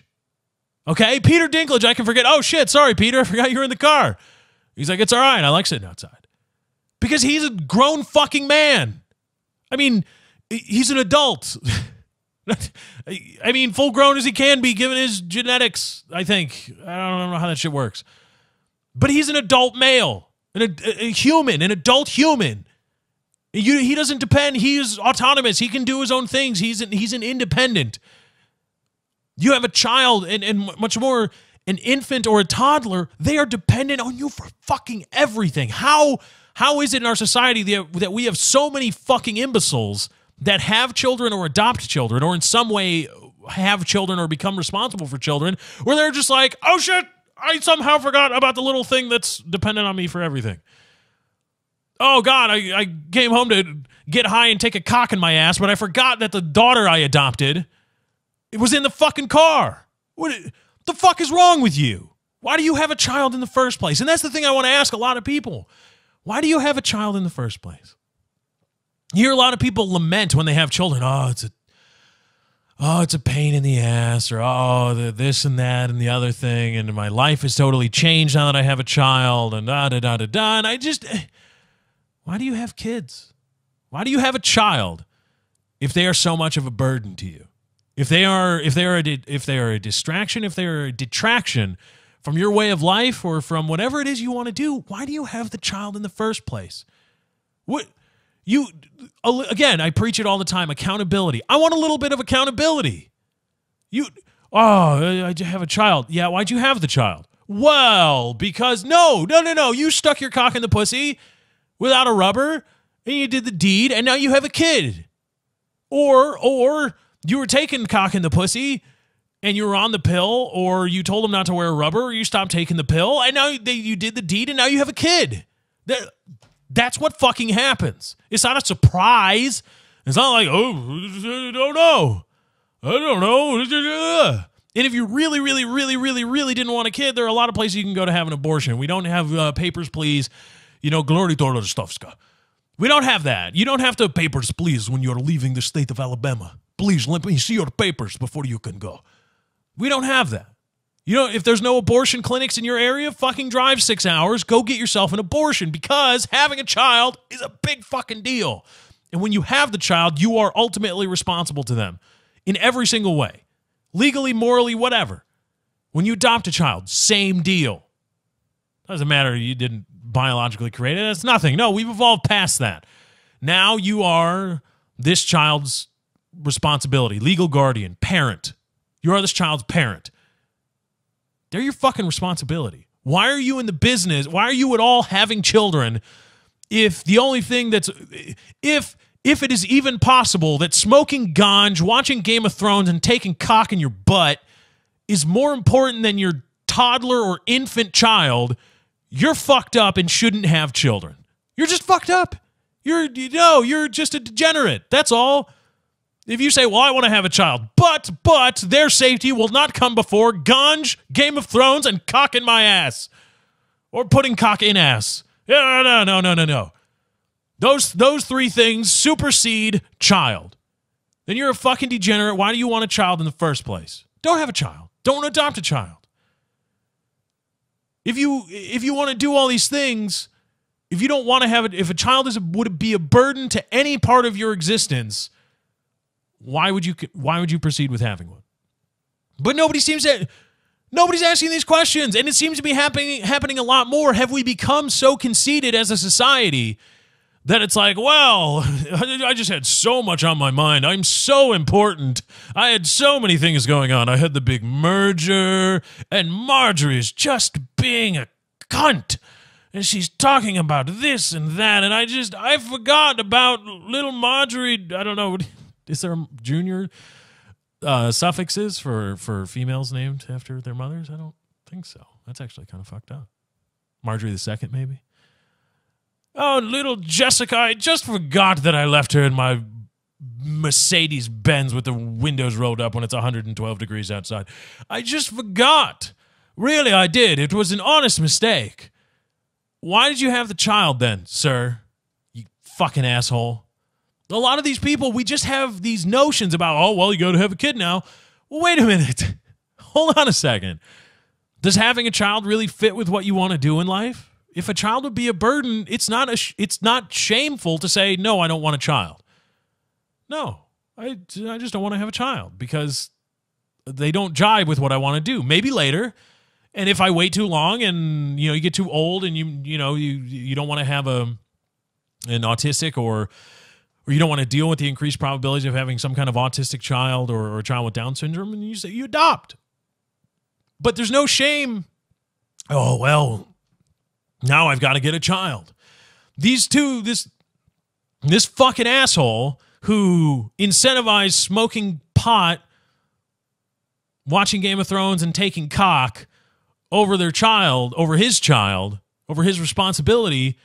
Okay? Peter Dinklage, I can forget. Oh, shit. Sorry, Peter. I forgot you were in the car. He's like, it's all right. I like sitting outside. Because he's a grown fucking man. I mean, he's an adult. I mean, full grown as he can be given his genetics, I think. I don't know how that shit works. But he's an adult male, a human, an adult human. He doesn't depend. He is autonomous. He can do his own things. He's an independent. You have a child and much more an infant or a toddler. They are dependent on you for fucking everything. How is it in our society that we have so many fucking imbeciles that have children or adopt children or in some way have children or become responsible for children, where they're just like, oh shit, I somehow forgot about the little thing that's dependent on me for everything. Oh God, I came home to get high and take a cock in my ass, but I forgot that the daughter I adopted, it was in the fucking car. What the fuck is wrong with you? Why do you have a child in the first place? And that's the thing I want to ask a lot of people. Why do you have a child in the first place? You hear a lot of people lament when they have children. Oh, it's a pain in the ass, or this and that and the other thing, and my life has totally changed now that I have a child, and da-da-da-da-da. And I just, why do you have kids? Why do you have a child if they are so much of a burden to you? If they are a distraction, if they are a detraction from your way of life or from whatever it is you want to do, why do you have the child in the first place? Again, I preach it all the time, accountability. I want a little bit of accountability. I have a child. Yeah, why'd you have the child? Well, because no. You stuck your cock in the pussy without a rubber, and you did the deed, and now you have a kid. Or you were taking cock in the pussy, and you were on the pill, or you told them not to wear a rubber, or you stopped taking the pill, and now you did the deed, and now you have a kid. That's what fucking happens. It's not a surprise. It's not like, I don't know. And if you really, really, really, really, really didn't want a kid, there are a lot of places you can go to have an abortion. We don't have papers, please. Glory to Rostovska. We don't have that. You don't have to papers, please, when you're leaving the state of Alabama. Please, let me see your papers before you can go. We don't have that. If there's no abortion clinics in your area, fucking drive 6 hours, go get yourself an abortion, because having a child is a big fucking deal. And when you have the child, you are ultimately responsible to them in every single way. Legally, morally, whatever. When you adopt a child, same deal. Doesn't matter, you didn't biologically create it. That's nothing. No, we've evolved past that. Now you are this child's responsibility, legal guardian, parent. You are this child's parent. They're your fucking responsibility. Why are you in the business? Why are you at all having children if the only thing if it is even possible that smoking ganj, watching Game of Thrones, and taking cock in your butt is more important than your toddler or infant child, you're fucked up and shouldn't have children. You're just fucked up. You're just a degenerate. That's all. If you say, well, I want to have a child, but their safety will not come before ganj, Game of Thrones, and cock in my ass. Or putting cock in ass. No. Those three things supersede child. Then you're a fucking degenerate. Why do you want a child in the first place? Don't have a child. Don't adopt a child. If you want to do all these things, if you don't want to have it, if a child would be a burden to any part of your existence, why would you proceed with having one? But nobody's asking these questions, and it seems to be happening a lot more. Have we become so conceited as a society that it's like, well, I just had so much on my mind. I'm so important. I had so many things going on. I had the big merger, and Marjorie is just being a cunt. And she's talking about this and that, and I forgot about little Marjorie. I don't know. Is there junior suffixes for females named after their mothers? I don't think so. That's actually kind of fucked up. Marjorie the Second, maybe? Oh, little Jessica, I just forgot that I left her in my Mercedes-Benz with the windows rolled up when it's 112 degrees outside. I just forgot. Really, I did. It was an honest mistake. Why did you have the child then, sir? You fucking asshole. A lot of these people, we just have these notions about, oh, well, you got to have a kid now. Well, wait a minute. Hold on a second. Does having a child really fit with what you want to do in life? If a child would be a burden, it's not shameful to say, no, I don't want a child. No, I just don't want to have a child because they don't jive with what I want to do. Maybe later, and if I wait too long and you get too old and you don't want to have an autistic or you don't want to deal with the increased probabilities of having some kind of autistic child or a child with Down syndrome, and you say you adopt. But there's no shame. Oh, well, now I've got to get a child. These two, this fucking asshole who incentivized smoking pot, watching Game of Thrones, and taking cock over their child, over his responsibility,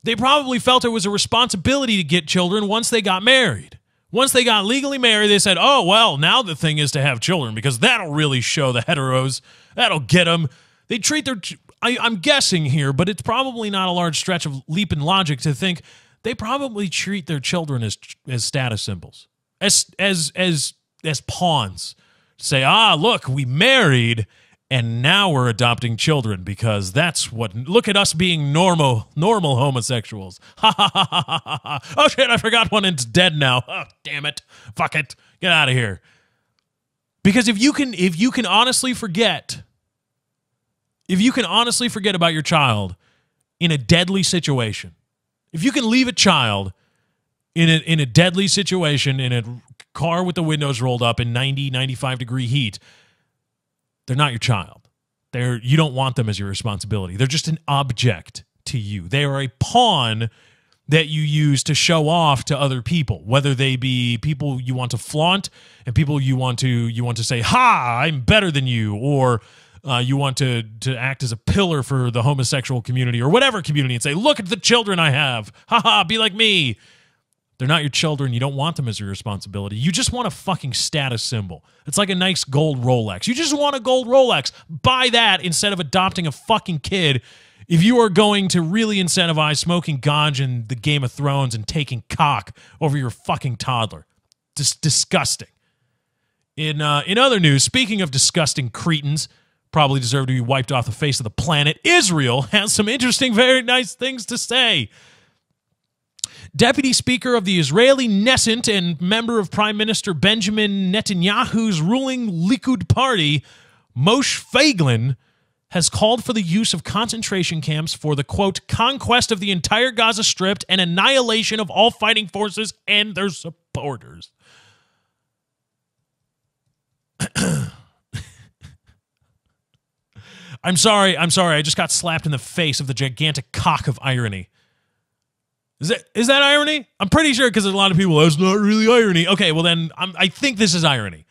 they probably felt it was a responsibility to get children once they got married. Once they got legally married, they said, oh, well, now the thing is to have children because that'll really show the heteros. That'll get them. They treat their... I'm guessing here, but it's probably not a large stretch of leap in logic to think they probably treat their children as status symbols, as pawns. Say, look, we married, and now we're adopting children because that's what. Look at us being normal homosexuals. Ha ha ha ha ha ha. Oh shit, I forgot one. It's dead now. Oh damn it. Fuck it. Get out of here. Because if you can honestly forget. If you can honestly forget about your child in a deadly situation, if you can leave a child in a deadly situation in a car with the windows rolled up in 90, 95 degree heat, they're not your child. You don't want them as your responsibility. They're just an object to you. They are a pawn that you use to show off to other people, whether they be people you want to flaunt and people you want to say, ha, I'm better than you, or you want to act as a pillar for the homosexual community or whatever community and say, look at the children I have. Ha ha, be like me. They're not your children. You don't want them as your responsibility. You just want a fucking status symbol. It's like a nice gold Rolex. You just want a gold Rolex. Buy that instead of adopting a fucking kid if you are going to really incentivize smoking ganja in the Game of Thrones and taking cock over your fucking toddler. Just disgusting. In other news, speaking of disgusting cretins, probably deserve to be wiped off the face of the planet, Israel has some interesting, very nice things to say. Deputy Speaker of the Israeli Knesset and member of Prime Minister Benjamin Netanyahu's ruling Likud party, Moshe Feiglin, has called for the use of concentration camps for the, quote, conquest of the entire Gaza Strip and annihilation of all fighting forces and their supporters. I'm sorry. I just got slapped in the face of the gigantic cock of irony. Is that irony? I'm pretty sure because there's a lot of people, it's not really irony. Okay, well then, I think this is irony.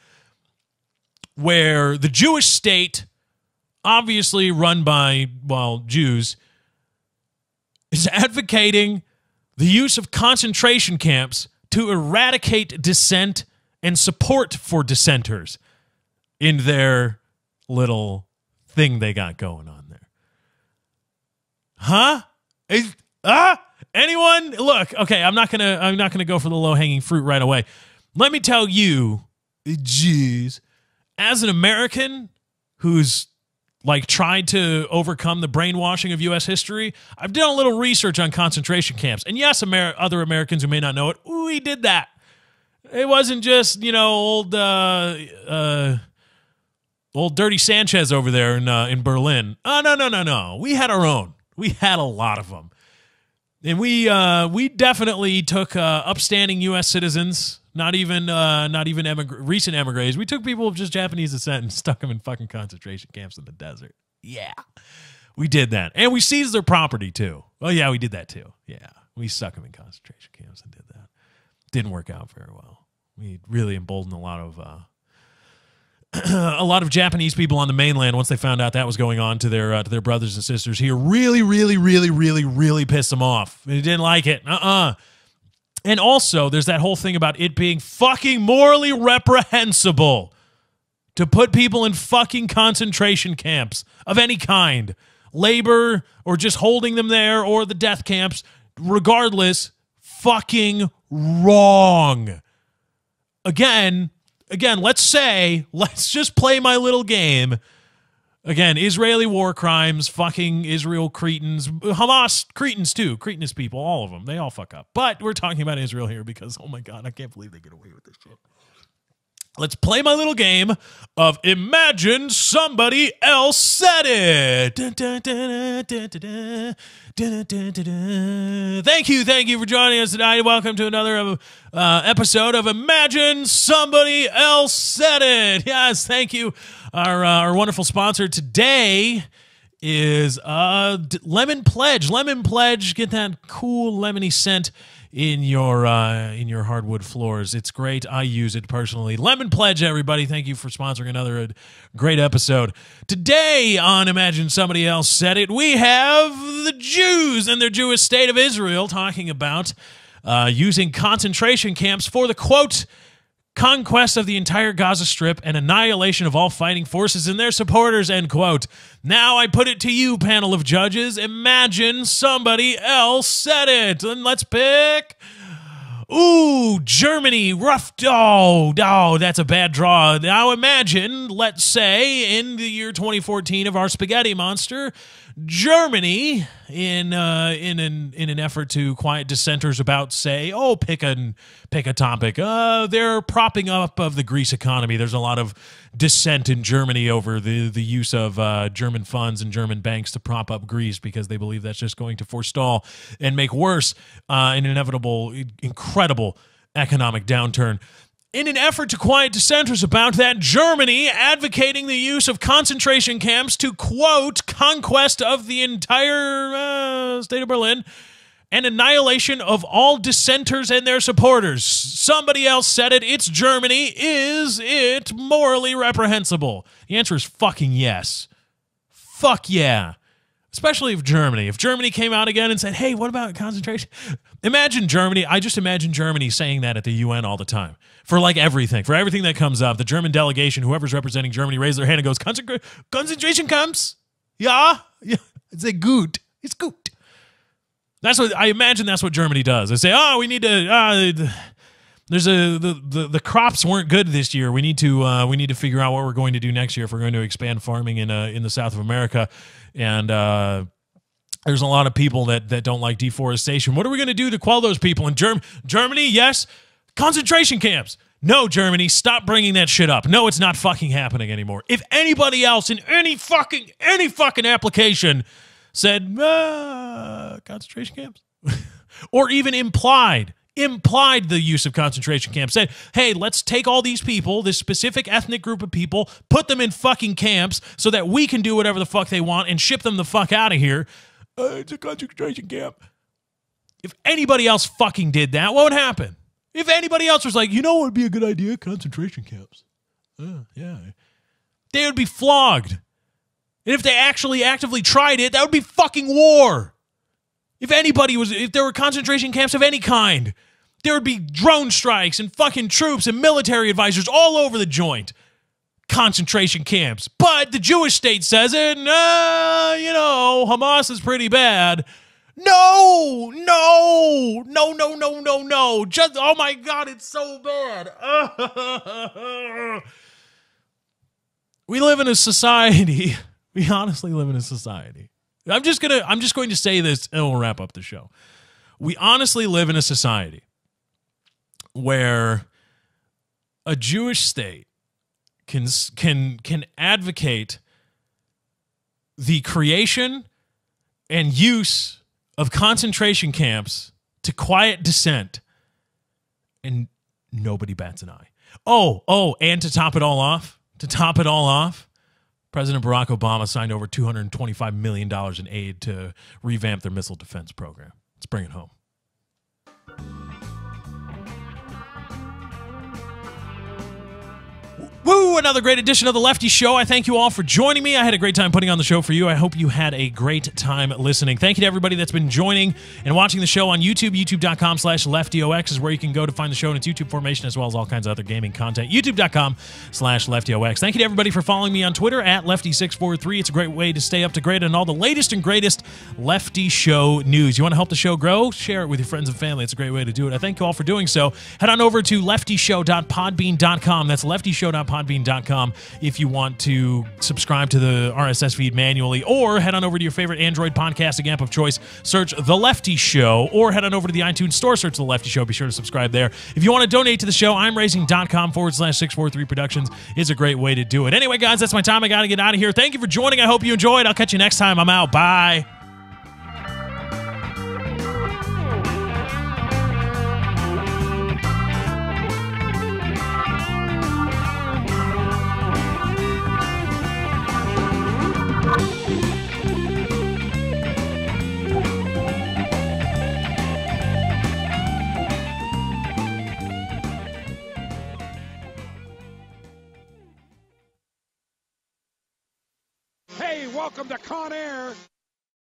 Where the Jewish state, obviously run by, Jews, is advocating the use of concentration camps to eradicate dissent and support for dissenters in their little thing they got going on there. Huh? Anyone? Look, okay, I'm not gonna go for the low-hanging fruit right away. Let me tell you, jeez, as an American who's like tried to overcome the brainwashing of U.S. history, I've done a little research on concentration camps. And yes, other Americans who may not know it, we did that. It wasn't just, old Dirty Sanchez over there in Berlin. Oh, no. We had our own. We had a lot of them. And we definitely took upstanding U.S. citizens, not even recent emigres. We took people of just Japanese descent and stuck them in fucking concentration camps in the desert. Yeah, we did that, and we seized their property too. Oh yeah, we did that too. Yeah, we stuck them in concentration camps and did that. Didn't work out very well. We really emboldened a lot of Japanese people on the mainland once they found out that was going on to their brothers and sisters here. Really pissed them off. They didn't like it. And also, there's that whole thing about it being fucking morally reprehensible to put people in fucking concentration camps of any kind, labor or just holding them there or the death camps. Regardless, fucking wrong. Again, let's just play my little game. Again, Israeli war crimes, fucking Israel Cretans, Hamas Cretans too, Cretinist people, all of them. They all fuck up. But we're talking about Israel here because, oh my God, I can't believe they get away with this shit. Let's play my little game of imagine somebody else said it. Thank you for joining us tonight. Welcome to another episode of Imagine Somebody Else Said It. Yes, thank you. Our wonderful sponsor today is Lemon Pledge. Lemon Pledge, get that cool lemony scent in your hardwood floors. It's great. I use it personally. Lemon Pledge, everybody. Thank you for sponsoring another great episode. Today on Imagine Somebody Else Said It, we have the Jews and their Jewish state of Israel talking about using concentration camps for the, quote, conquest of the entire Gaza Strip and annihilation of all fighting forces and their supporters, end quote. Now I put it to you, panel of judges. Imagine somebody else said it. And let's pick... Ooh, Germany, rough. Oh, that's a bad draw. Now imagine, let's say, in the year 2014 of our spaghetti monster, Germany, in an effort to quiet dissenters about, say, pick a topic. They're propping up of the Greece economy. There's a lot of dissent in Germany over the use of German funds and German banks to prop up Greece because they believe that's just going to forestall and make worse an inevitable, incredible economic downturn. In an effort to quiet dissenters about that, Germany advocating the use of concentration camps to, quote, conquest of the entire state of Berlin and annihilation of all dissenters and their supporters. Somebody else said it. It's Germany. Is it morally reprehensible? The answer is fucking yes. Fuck yeah. Especially if Germany came out again and said, hey, what about concentration? Imagine Germany. I just imagine Germany saying that at the UN all the time. For like everything. For everything that comes up. The German delegation, whoever's representing Germany, raises their hand and goes, concentration camps? Yeah? It's a good. It's good. I imagine that's what Germany does. They say, we need to... the crops weren't good this year. We need to figure out what we're going to do next year if we're going to expand farming in the South of America. And there's a lot of people that don't like deforestation. What are we going to do to quell those people? In Germany, yes, concentration camps. No, Germany, stop bringing that shit up. No, it's not fucking happening anymore. If anybody else in any fucking application said concentration camps, or even implied the use of concentration camps, said, hey, let's take all these people, this specific ethnic group of people, put them in fucking camps so that we can do whatever the fuck they want and ship them the fuck out of here. It's a concentration camp. If anybody else fucking did that, what would happen? If anybody else was like, you know what would be a good idea? Concentration camps. Yeah. They would be flogged. And if they actually actively tried it, that would be fucking war. If there were concentration camps of any kind, there would be drone strikes and fucking troops and military advisors all over the joint. Concentration camps. But the Jewish state says it, Hamas is pretty bad. No. Just, oh my God, it's so bad. We live in a society. We honestly live in a society. I'm just going to say this and we'll wrap up the show. We honestly live in a society where a Jewish state can advocate the creation and use of concentration camps to quiet dissent, and nobody bats an eye. Oh, and to top it all off, President Barack Obama signed over $225 million in aid to revamp their missile defense program. Let's bring it home. Woo! Another great edition of The Lefty Show. I thank you all for joining me. I had a great time putting on the show for you. I hope you had a great time listening. Thank you to everybody that's been joining and watching the show on YouTube. YouTube.com/LeftyOX is where you can go to find the show in its YouTube formation, as well as all kinds of other gaming content. YouTube.com/LeftyOX. Thank you to everybody for following me on Twitter @Lefty643. It's a great way to stay up to date on all the latest and greatest Lefty Show news. You want to help the show grow? Share it with your friends and family. It's a great way to do it. I thank you all for doing so. Head on over to leftyshow.podbean.com. That's leftyshow.podbean.com if you want to subscribe to the RSS feed manually, or head on over to your favorite Android podcasting app of choice, search The Lefty Show, or head on over to the iTunes store, search The Lefty Show. Be sure to subscribe there. If you want to donate to the show, imraising.com/643 Productions is a great way to do it. Anyway, guys, that's my time. I got to get out of here. Thank you for joining. I hope you enjoyed. I'll catch you next time. I'm out. Bye. Hey, welcome to Con Air.